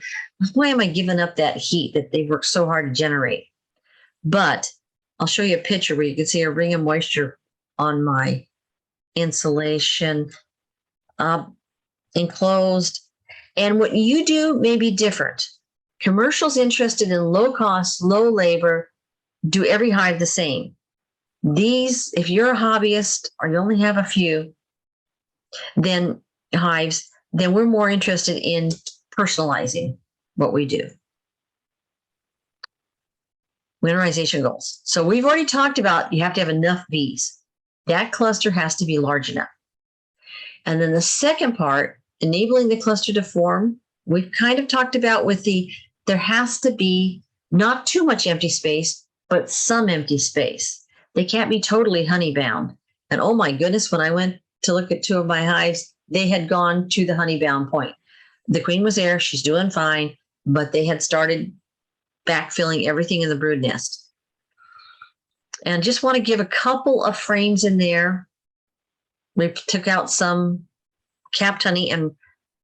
why am I giving up that heat that they work so hard to generate? But I'll show you a picture where you can see a ring of moisture on my insulation, enclosed. And what you do may be different. Commercials interested in low cost, low labor, do every hive the same. These, if you're a hobbyist or you only have a few, then hives, then we're more interested in personalizing what we do. Winterization goals. So we've already talked about you have to have enough bees. That cluster has to be large enough. And then the second part, enabling the cluster to form, we've kind of talked about with there has to be not too much empty space, but some empty space. They can't be totally honey bound. And oh my goodness, when I went to look at two of my hives, they had gone to the honey bound point. The queen was there, she's doing fine, but they had started backfilling everything in the brood nest. And just want to give a couple of frames in there. We took out some capped honey and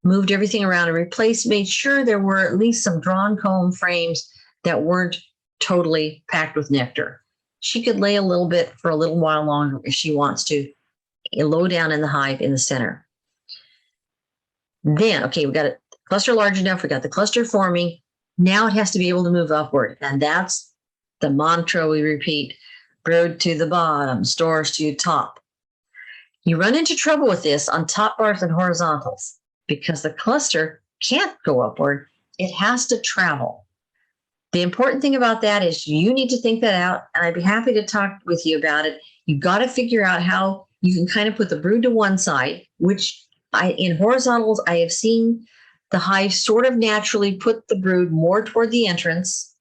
moved everything around and made sure there were at least some drawn comb frames that weren't totally packed with nectar. She could lay a little bit for a little while longer if she wants to, low down in the hive in the center. Then, okay, we got a cluster large enough. We got the cluster forming. Now it has to be able to move upward. And that's the mantra we repeat: brood to the bottom, stores to top. You run into trouble with this on top bars and horizontals because the cluster can't go upward. It has to travel. The important thing about that is you need to think that out, and I'd be happy to talk with you about it. You've got to figure out how you can kind of put the brood to one side, which in horizontals, I have seen the hive sort of naturally put the brood more toward the entrance,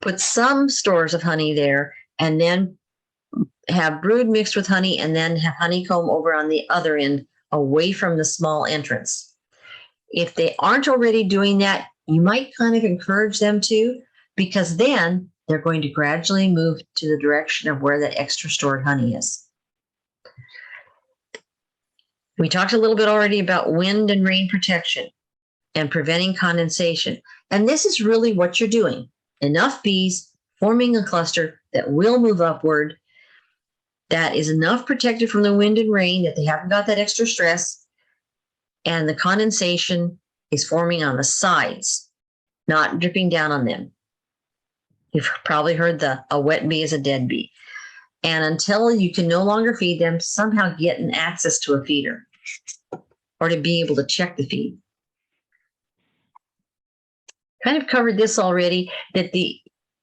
put some stores of honey there, and then have brood mixed with honey, and then have honeycomb over on the other end away from the small entrance. If they aren't already doing that, you might kind of encourage them to, because then they're going to gradually move to the direction of where that extra stored honey is. We talked a little bit already about wind and rain protection and preventing condensation. And this is really what you're doing. Enough bees forming a cluster that will move upward, that is enough protected from the wind and rain that they haven't got that extra stress, and the condensation is forming on the sides, not dripping down on them. You've probably heard a wet bee is a dead bee. And until you can no longer feed them, somehow get an access to a feeder or to be able to check the feed. Kind of covered this already, that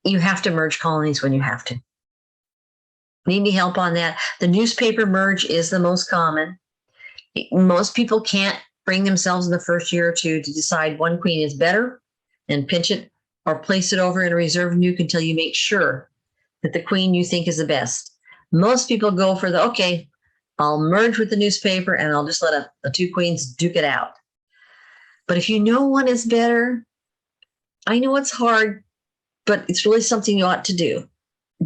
you have to merge colonies when you have to. Need any help on that? The newspaper merge is the most common. Most people can't bring themselves in the first year or two to decide one queen is better and pinch it or place it over in a reserve nuke until you make sure that the queen you think is the best. Most people go for okay, I'll merge with the newspaper and I'll just let the two queens duke it out. But if you know one is better, I know it's hard, but it's really something you ought to do.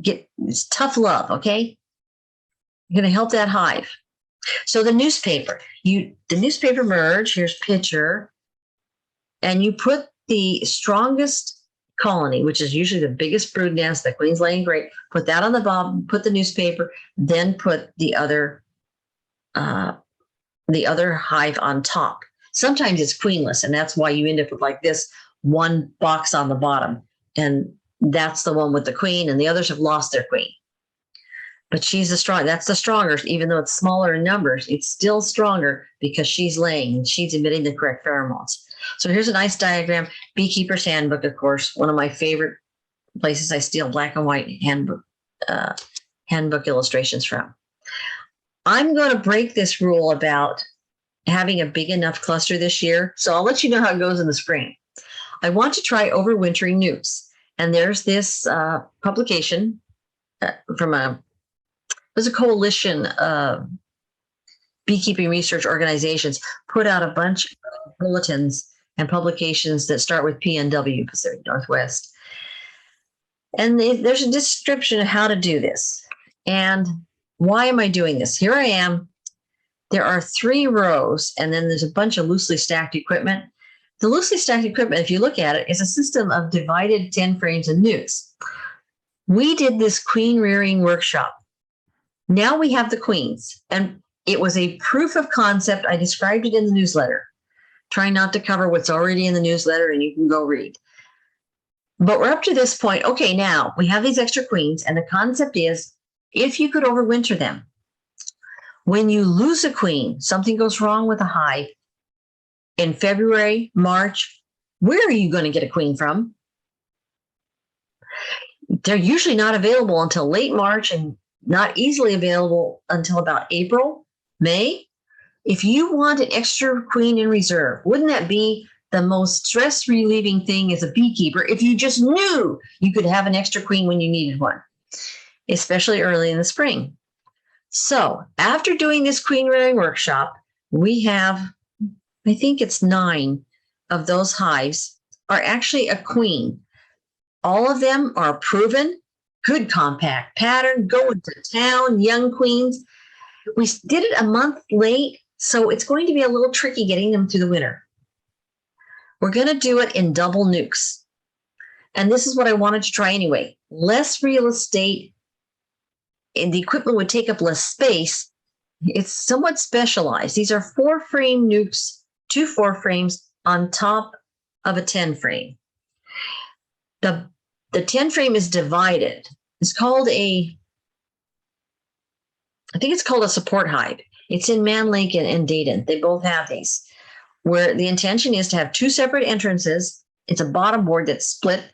It's tough love, okay? You're going to help that hive. So the newspaper merge, here's picture, and you put the strongest colony, which is usually the biggest brood nest, the queen's laying great, put that on the bottom, put the newspaper, then put the other hive on top. Sometimes it's queenless, and that's why you end up with like this one box on the bottom, and that's the one with the queen, and the others have lost their queen. But that's the stronger, even though it's smaller in numbers, it's still stronger because she's laying and she's emitting the correct pheromones. So here's a nice diagram. Beekeeper's Handbook, of course, one of my favorite places I steal black and white handbook illustrations from. I'm going to break this rule about having a big enough cluster this year. So I'll let you know how it goes in the spring. I want to try overwintering nukes. And there's this publication there's a coalition of beekeeping research organizations put out a bunch of bulletins and publications that start with PNW, Pacific Northwest. And there's a description of how to do this. And why am I doing this? Here I am. There are 3 rows, and then there's a bunch of loosely stacked equipment. The loosely stacked equipment, if you look at it, is a system of divided 10 frames and nukes. We did this queen rearing workshop. Now we have the queens, and it was a proof of concept. I described it in the newsletter. Try not to cover what's already in the newsletter, and you can go read. But we're up to this point. Okay, now we have these extra queens, and the concept is if you could overwinter them. When you lose a queen, something goes wrong with a hive in February, March, where are you going to get a queen from? They're usually not available until late March and not easily available until about April, May. If you want an extra queen in reserve, wouldn't that be the most stress relieving thing as a beekeeper if you just knew you could have an extra queen when you needed one, especially early in the spring? So after doing this queen rearing workshop, we have, I think it's 9 of those hives are actually a queen. All of them are proven, good compact pattern, going to town, young queens. We did it a month late, so it's going to be a little tricky getting them through the winter. We're going to do it in double nukes. And this is what I wanted to try anyway. Less real estate, and the equipment would take up less space. It's somewhat specialized. These are 4-frame nukes, 2 4-frames on top of a 10-frame. The 10-frame is divided. It's called I think it's called a support hive. It's in Man Lake and Dayton. They both have these, where the intention is to have 2 separate entrances. It's a bottom board that's split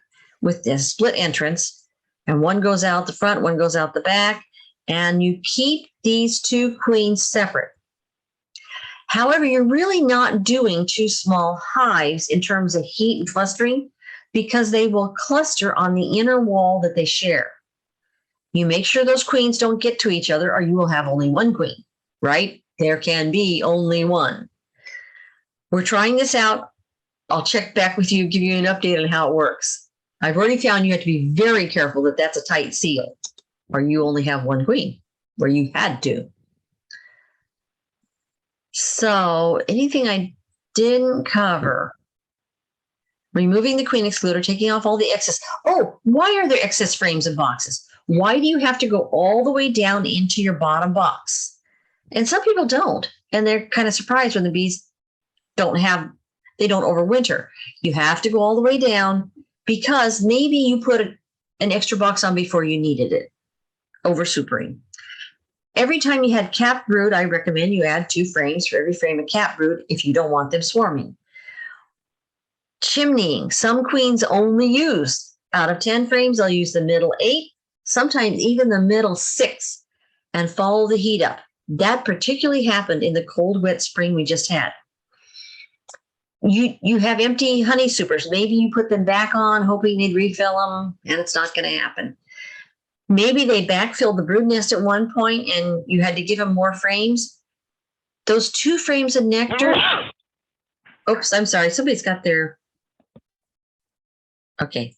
with this split entrance, and one goes out the front, one goes out the back, and you keep these 2 queens separate. However, you're really not doing 2 small hives in terms of heat and clustering, because they will cluster on the inner wall that they share. You make sure those queens don't get to each other, or you will have only 1 queen, right? There can be only 1. We're trying this out. I'll check back with you, give you an update on how it works. I've already found you have to be very careful that that's a tight seal, or you only have 1 queen, where you had to. So anything I didn't cover? removing the queen excluder, taking off all the excess. Oh, why are there excess frames and boxes? Why do you have to go all the way down into your bottom box? And some people don't. And they're kind of surprised when the bees don't overwinter. You have to go all the way down because maybe you put an extra box on before you needed it. Over supering. Every time you had capped brood, I recommend you add 2 frames for every frame of capped brood if you don't want them swarming. Chimneying. Some queens only use, out of 10 frames, they'll use the middle 8, sometimes even the middle 6, and follow the heat up. That particularly happened in the cold, wet spring we just had. You have empty honey supers. Maybe you put them back on, hoping they'd refill them, and it's not going to happen. Maybe they backfilled the brood nest at one point, and you had to give them more frames. Those 2 frames of nectar. Oops, I'm sorry. Somebody's got their. Okay.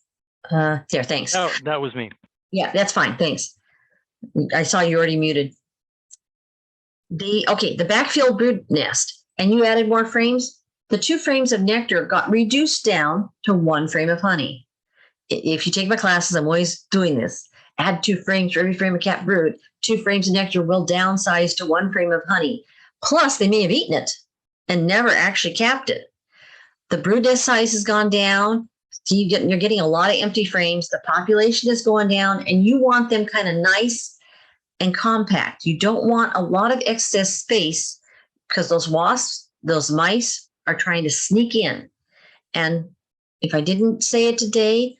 There, thanks. Oh, that was me. Yeah, that's fine. Thanks. I saw you already muted. The backfilled brood nest, and you added more frames. The 2 frames of nectar got reduced down to 1 frame of honey. If you take my classes, I'm always doing this. Add 2 frames for every frame of capped brood. 2 frames of nectar will downsize to 1 frame of honey. Plus, they may have eaten it and never actually capped it. The brood nest size has gone down. So you're getting a lot of empty frames. The population is going down, and you want them kind of nice and compact. You don't want a lot of excess space because those wasps, those mice are trying to sneak in. And if I didn't say it today,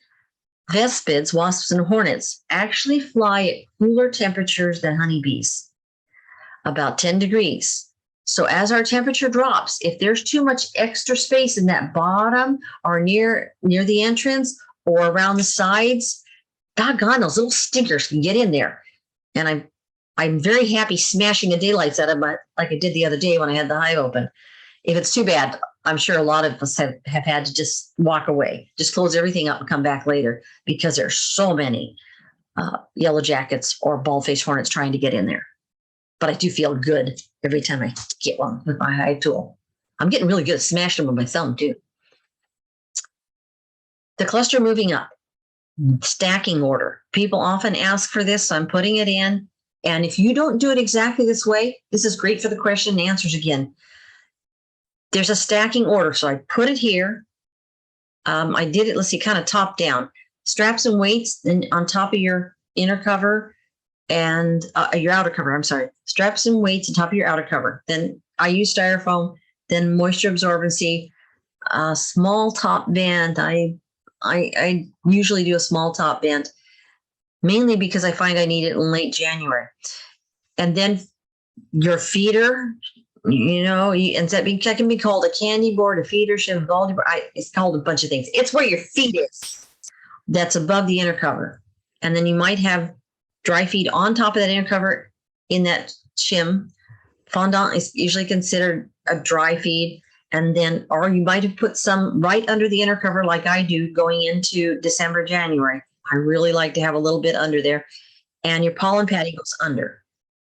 vespids, wasps and hornets, actually fly at cooler temperatures than honeybees, about 10 degrees. So as our temperature drops, if there's too much extra space in that bottom or near the entrance or around the sides, doggone, those little stinkers can get in there. And I'm very happy smashing the daylights out of them like I did the other day when I had the hive open. If it's too bad, I'm sure a lot of us have had to just walk away, just close everything up and come back later because there's so many yellow jackets or bald-faced hornets trying to get in there. But I do feel good every time I get one with my hive tool. I'm getting really good at smashing them with my thumb too. The cluster moving up, stacking order. People often ask for this, so I'm putting it in. And if you don't do it exactly this way, this is great for the question and answers again. There's a stacking order. So I put it here. I did it, let's see, kind of top down. Straps and weights and on top of your inner cover and your outer cover. I'm sorry. Straps and weights on top of your outer cover. Then I use styrofoam, then moisture absorbency, small top band. I usually do a small top band, mainly because I find I need it in late January. And then your feeder, and that can be called a candy board, a feeder, it's called a bunch of things. It's where your feed is. That's above the inner cover. And then you might have dry feed on top of that inner cover in that shim. Fondant is usually considered a dry feed. And then, or you might have put some right under the inner cover like I do going into December, January. I really like to have a little bit under there. And your pollen patty goes under.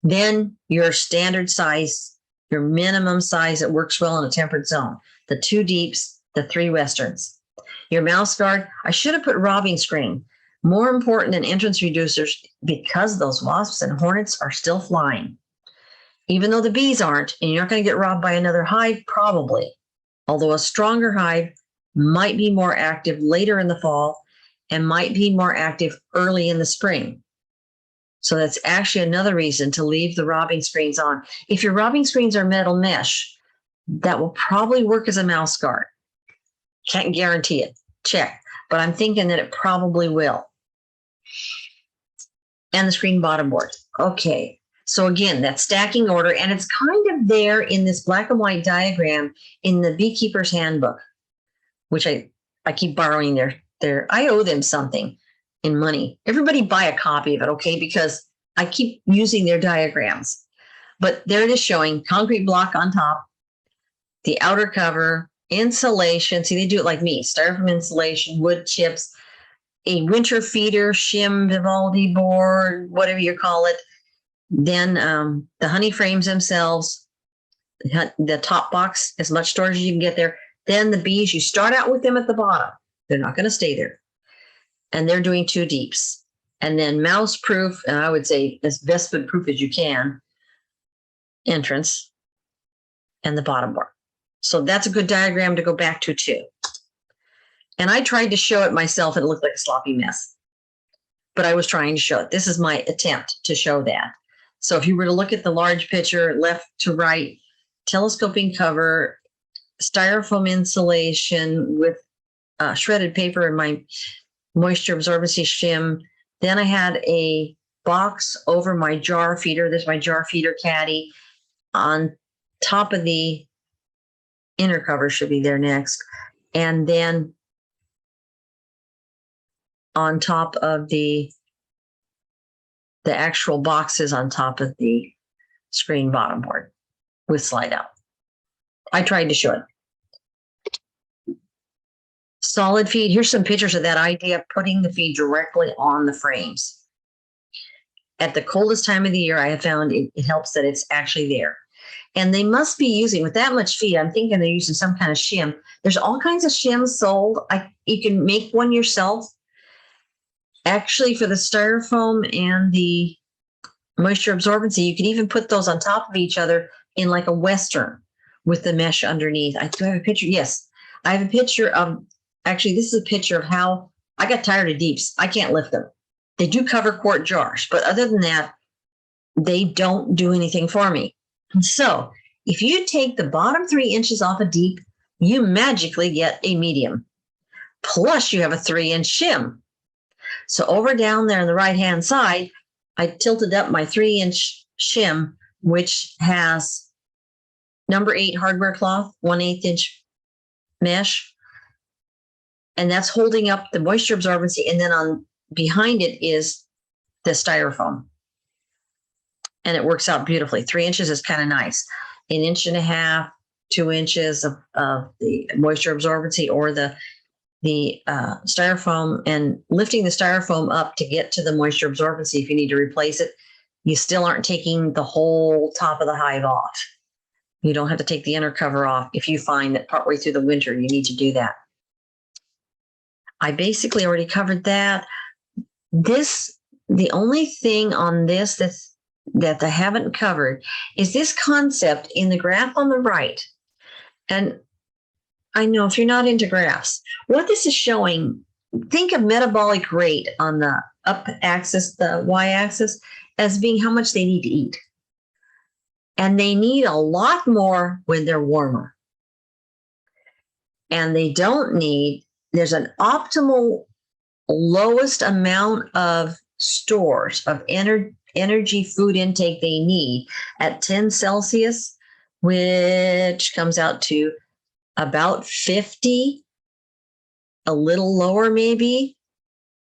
Then your standard size, your minimum size that works well in a temperate zone. The 2 deeps, the 3 westerns. Your mouse guard, I should have put robbing screen. More important than entrance reducers because those wasps and hornets are still flying. Even though the bees aren't, and you're not going to get robbed by another hive, probably. Although a stronger hive might be more active later in the fall and might be more active early in the spring. So that's actually another reason to leave the robbing screens on. If your robbing screens are metal mesh, that will probably work as a mouse guard. Can't guarantee it. Check. But I'm thinking that it probably will. And the screen bottom board. Okay. So again, that stacking order, and it's kind of there in this black and white diagram in the Beekeeper's Handbook, which I keep borrowing their I owe them something in money. Everybody buy a copy of it, okay? Because I keep using their diagrams. But there it is showing concrete block on top, the outer cover, insulation. See, they do it like me. Styrofoam insulation, wood chips, a winter feeder, shim, Vivaldi board, whatever you call it. Then the honey frames themselves, the top box, as much storage as you can get there. Then the bees, you start out with them at the bottom. They're not going to stay there. And they're doing 2 deeps. And then mouse proof, and I would say as vespid proof as you can, entrance and the bottom bar. So that's a good diagram to go back to too. And I tried to show it myself and it looked like a sloppy mess. But I was trying to show it. This is my attempt to show that. So if you were to look at the large picture, left to right, telescoping cover, styrofoam insulation with shredded paper and my moisture absorbency shim. Then I had a box over my jar feeder. There's my jar feeder caddy. On top of the inner cover should be there next. And then on top of the actual boxes on top of the screen bottom board with slide out. I tried to show it. Solid feed. Here's some pictures of that idea of putting the feed directly on the frames. At the coldest time of the year, I have found it helps that it's actually there. And they must be using, with that much feed, I'm thinking they're using some kind of shim. There's all kinds of shims sold. You can make one yourself. Actually, for the styrofoam and the moisture absorbency, you can even put those on top of each other in like a Western with the mesh underneath. Do I have a picture? Yes. I have a picture of, actually, this is a picture of how I got tired of deeps. I can't lift them. They do cover quart jars, but other than that, they don't do anything for me. So if you take the bottom 3 inches off a deep, you magically get a medium. Plus you have a 3-inch shim. So over down there on the right-hand side, I tilted up my 3-inch shim, which has number 8 hardware cloth, 1/8 inch mesh. And that's holding up the moisture absorbency. And then on behind it is the styrofoam. And it works out beautifully. 3 inches is kind of nice. 1.5 inches, 2 inches of the moisture absorbency or the styrofoam, and lifting the styrofoam up to get to the moisture absorbency if you need to replace it. You still aren't taking the whole top of the hive off. You don't have to take the inner cover off if you find that partway through the winter you need to do that. I basically already covered that. The only thing on this that I haven't covered is this concept in the graph on the right. And I know if you're not into graphs, what this is showing, think of metabolic rate on the up axis, the y-axis, as being how much they need to eat. And they need a lot more when they're warmer. And they don't need, there's an optimal lowest amount of stores of energy food intake they need at 10 Celsius, which comes out to about 50, a little lower maybe.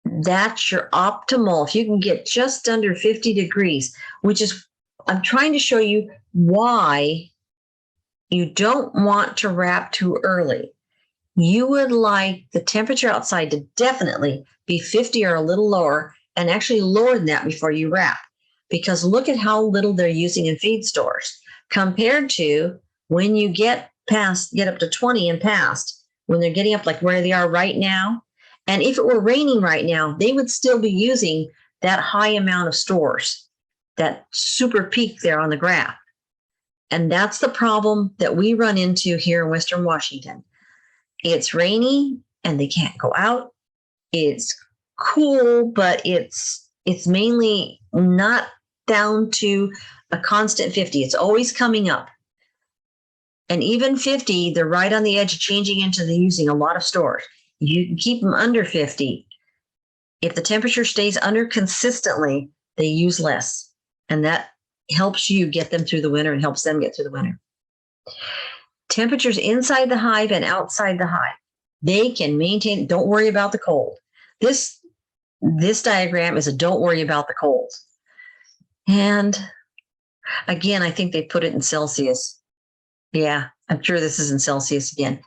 That's your optimal. If you can get just under 50 degrees, which is, I'm trying to show you why you don't want to wrap too early. You would like the temperature outside to definitely be 50 or a little lower, and actually lower than that before you wrap. Because look at how little they're using in feed stores compared to when you get up to 20 and past, when they're getting up like where they are right now. And if it were raining right now, they would still be using that high amount of stores, that super peak there on the graph. And that's the problem that we run into here in Western Washington. It's rainy and they can't go out. It's cool, but it's mainly not down to a constant 50. It's always coming up. And even 50, they're right on the edge of changing into the using a lot of stores. You can keep them under 50. If the temperature stays under consistently, they use less. And that helps you get them through the winter and helps them get through the winter. Temperatures inside the hive and outside the hive, they can maintain, don't worry about the cold. This diagram is a don't worry about the cold. And again, I think they put it in Celsius. Yeah, I'm sure this is in Celsius again.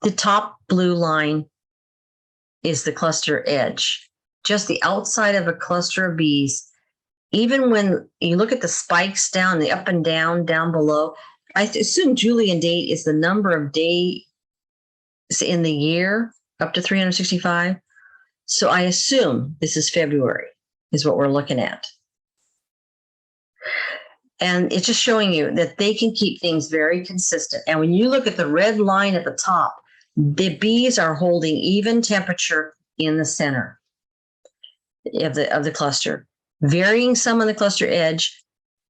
The top blue line is the cluster edge, just the outside of a cluster of bees. Even when you look at the spikes down, the up and down below, I assume Julian date is the number of day in the year up to 365. So I assume this is February is what we're looking at. And it's just showing you that they can keep things very consistent. And when you look at the red line at the top, the bees are holding even temperature in the center of the cluster, varying some on the cluster edge,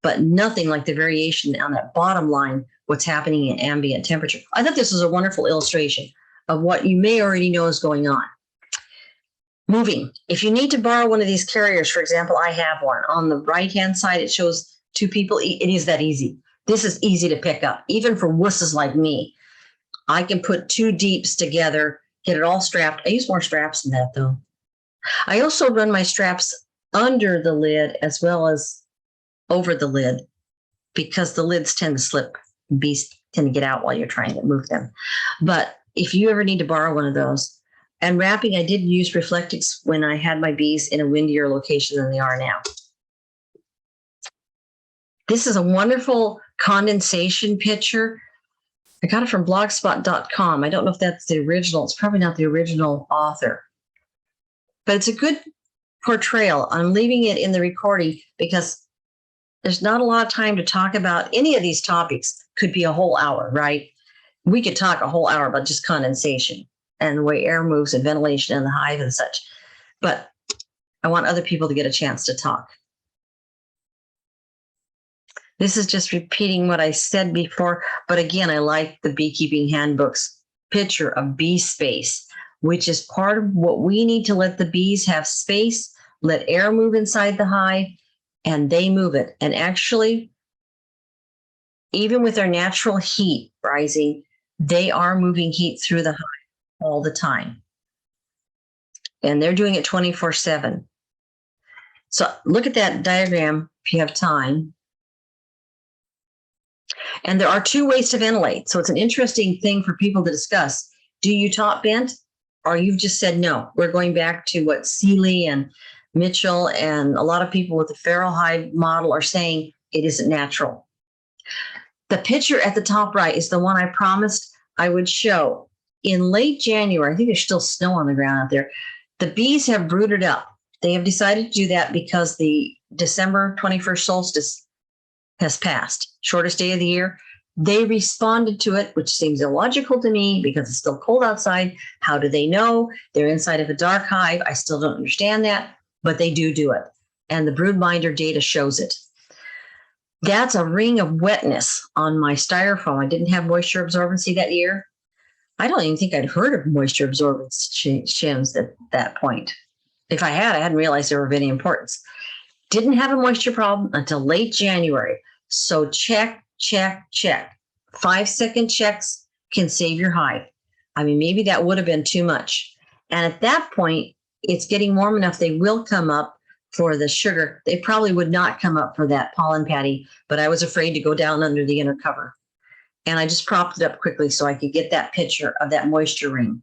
but nothing like the variation on that bottom line, what's happening in ambient temperature. I thought this was a wonderful illustration of what you may already know is going on. Moving. If you need to borrow one of these carriers, for example, I have one. On the right-hand side, it shows 2 people. It is that easy. This is easy to pick up, even for wusses like me. I can put 2 deeps together, get it all strapped. I use more straps than that, though. I also run my straps under the lid as well as over the lid because the lids tend to slip. Bees tend to get out while you're trying to move them. But if you ever need to borrow one of those, and wrapping, I did use Reflectix when I had my bees in a windier location than they are now. This is a wonderful condensation picture. I got it from blogspot.com. I don't know if that's the original. It's probably not the original author. But it's a good portrayal. I'm leaving it in the recording because there's not a lot of time to talk about any of these topics. Could be a whole hour, right? We could talk a whole hour about just condensation and the way air moves and ventilation in the hive and such. But I want other people to get a chance to talk. This is just repeating what I said before. But again, I like the Beekeeping Handbook's picture of bee space, which is part of what we need to let the bees have space, let air move inside the hive, and they move it. And actually, even with their natural heat rising, they are moving heat through the hive all the time. And they're doing it 24/7. So look at that diagram if you have time. And there are 2 ways to ventilate. So it's an interesting thing for people to discuss. Do you top vent, or you've just said, no, we're going back to what Seeley and Mitchell and a lot of people with the feral hive model are saying it isn't natural. The picture at the top right is the one I promised I would show. In late January, I think there's still snow on the ground out there. The bees have brooded up. They have decided to do that because the December 21st solstice has passed, shortest day of the year. They responded to it, which seems illogical to me because it's still cold outside. How do they know? They're inside of a dark hive. I still don't understand that, but they do it. And the broodminder data shows it. That's a ring of wetness on my styrofoam. I didn't have moisture absorbency that year. I don't even think I'd heard of moisture absorbance shims at that point. If I had, I hadn't realized they were of any importance. Didn't have a moisture problem until late January. So check, check, check. 5-second checks can save your hive. I mean, maybe that would have been too much. And at that point, it's getting warm enough. They will come up for the sugar. They probably would not come up for that pollen patty, but I was afraid to go down under the inner cover. And I just propped it up quickly so I could get that picture of that moisture ring.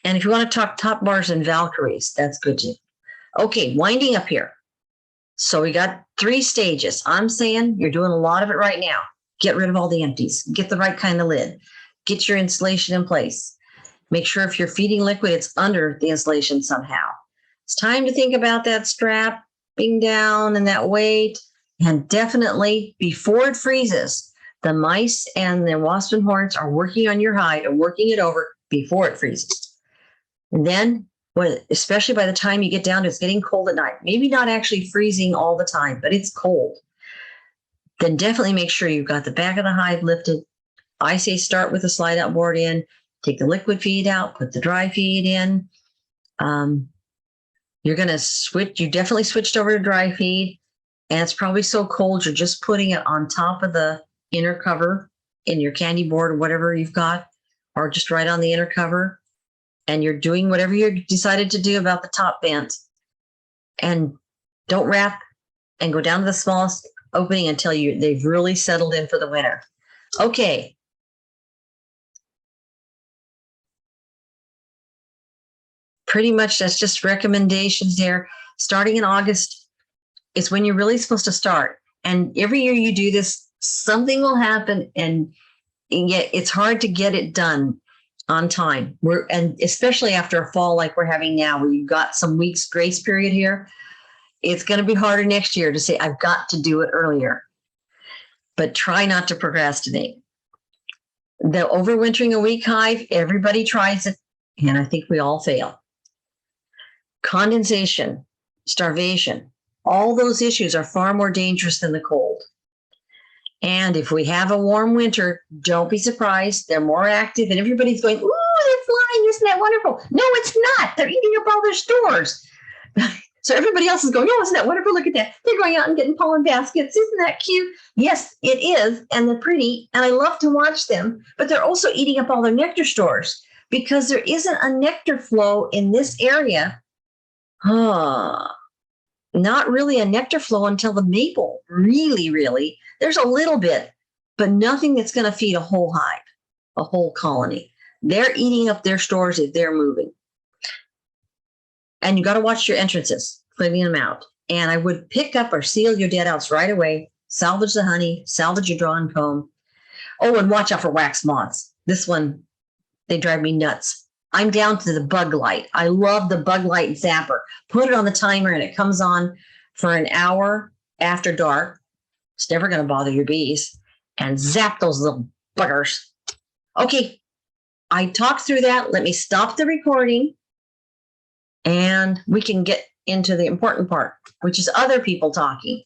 And if you want to talk top bars and Valkyries, that's good too. Okay, winding up here. So we got 3 stages. I'm saying you're doing a lot of it right now. Get rid of all the empties. Get the right kind of lid. Get your insulation in place. Make sure if you're feeding liquid, it's under the insulation somehow. It's time to think about that strapping down and that weight. And definitely before it freezes, the mice and the wasp and hornets are working on your hive and working it over before it freezes. And then, especially by the time you get down to it's getting cold at night, maybe not actually freezing all the time, but it's cold, then definitely make sure you've got the back of the hive lifted. I say start with the slide out board in, take the liquid feed out, put the dry feed in. You're going to switch. You definitely switched over to dry feed, and it's probably so cold you're just putting it on top of the inner cover in your candy board or whatever you've got, or just right on the inner cover. And you're doing whatever you decided to do about the top vent. And don't wrap and go down to the smallest opening until they've really settled in for the winter. Okay. Pretty much that's just recommendations there. Starting in August is when you're really supposed to start. And every year you do this, something will happen, and yet it's hard to get it done. on time. And especially after a fall like we're having now, where you've got some weeks grace period here, it's going to be harder next year to say, I've got to do it earlier. But try not to procrastinate. The overwintering a week hive, everybody tries it, and I think we all fail. Condensation, starvation, all those issues are far more dangerous than the cold. And if we have a warm winter, don't be surprised. They're more active, and everybody's going, ooh, they're flying. Isn't that wonderful? No, it's not. They're eating up all their stores. So everybody else is going, oh, isn't that wonderful? Look at that. They're going out and getting pollen baskets. Isn't that cute? Yes, it is. And they're pretty. And I love to watch them. But they're also eating up all their nectar stores because there isn't a nectar flow in this area. Not really a nectar flow until the maple. Really. There's a little bit, but nothing that's going to feed a whole hive, a whole colony. They're eating up their stores if they're moving. And you got to watch your entrances, cleaning them out. And I would pick up or seal your dead outs right away, salvage the honey, salvage your drawn comb. Oh, and watch out for wax moths. This one, they drive me nuts. I'm down to the bug light. I love the bug light zapper. Put it on the timer and it comes on for an hour after dark. It's never going to bother your bees. And zap those little buggers. Okay, I talked through that. Let me stop the recording. And we can get into the important part, which is other people talking.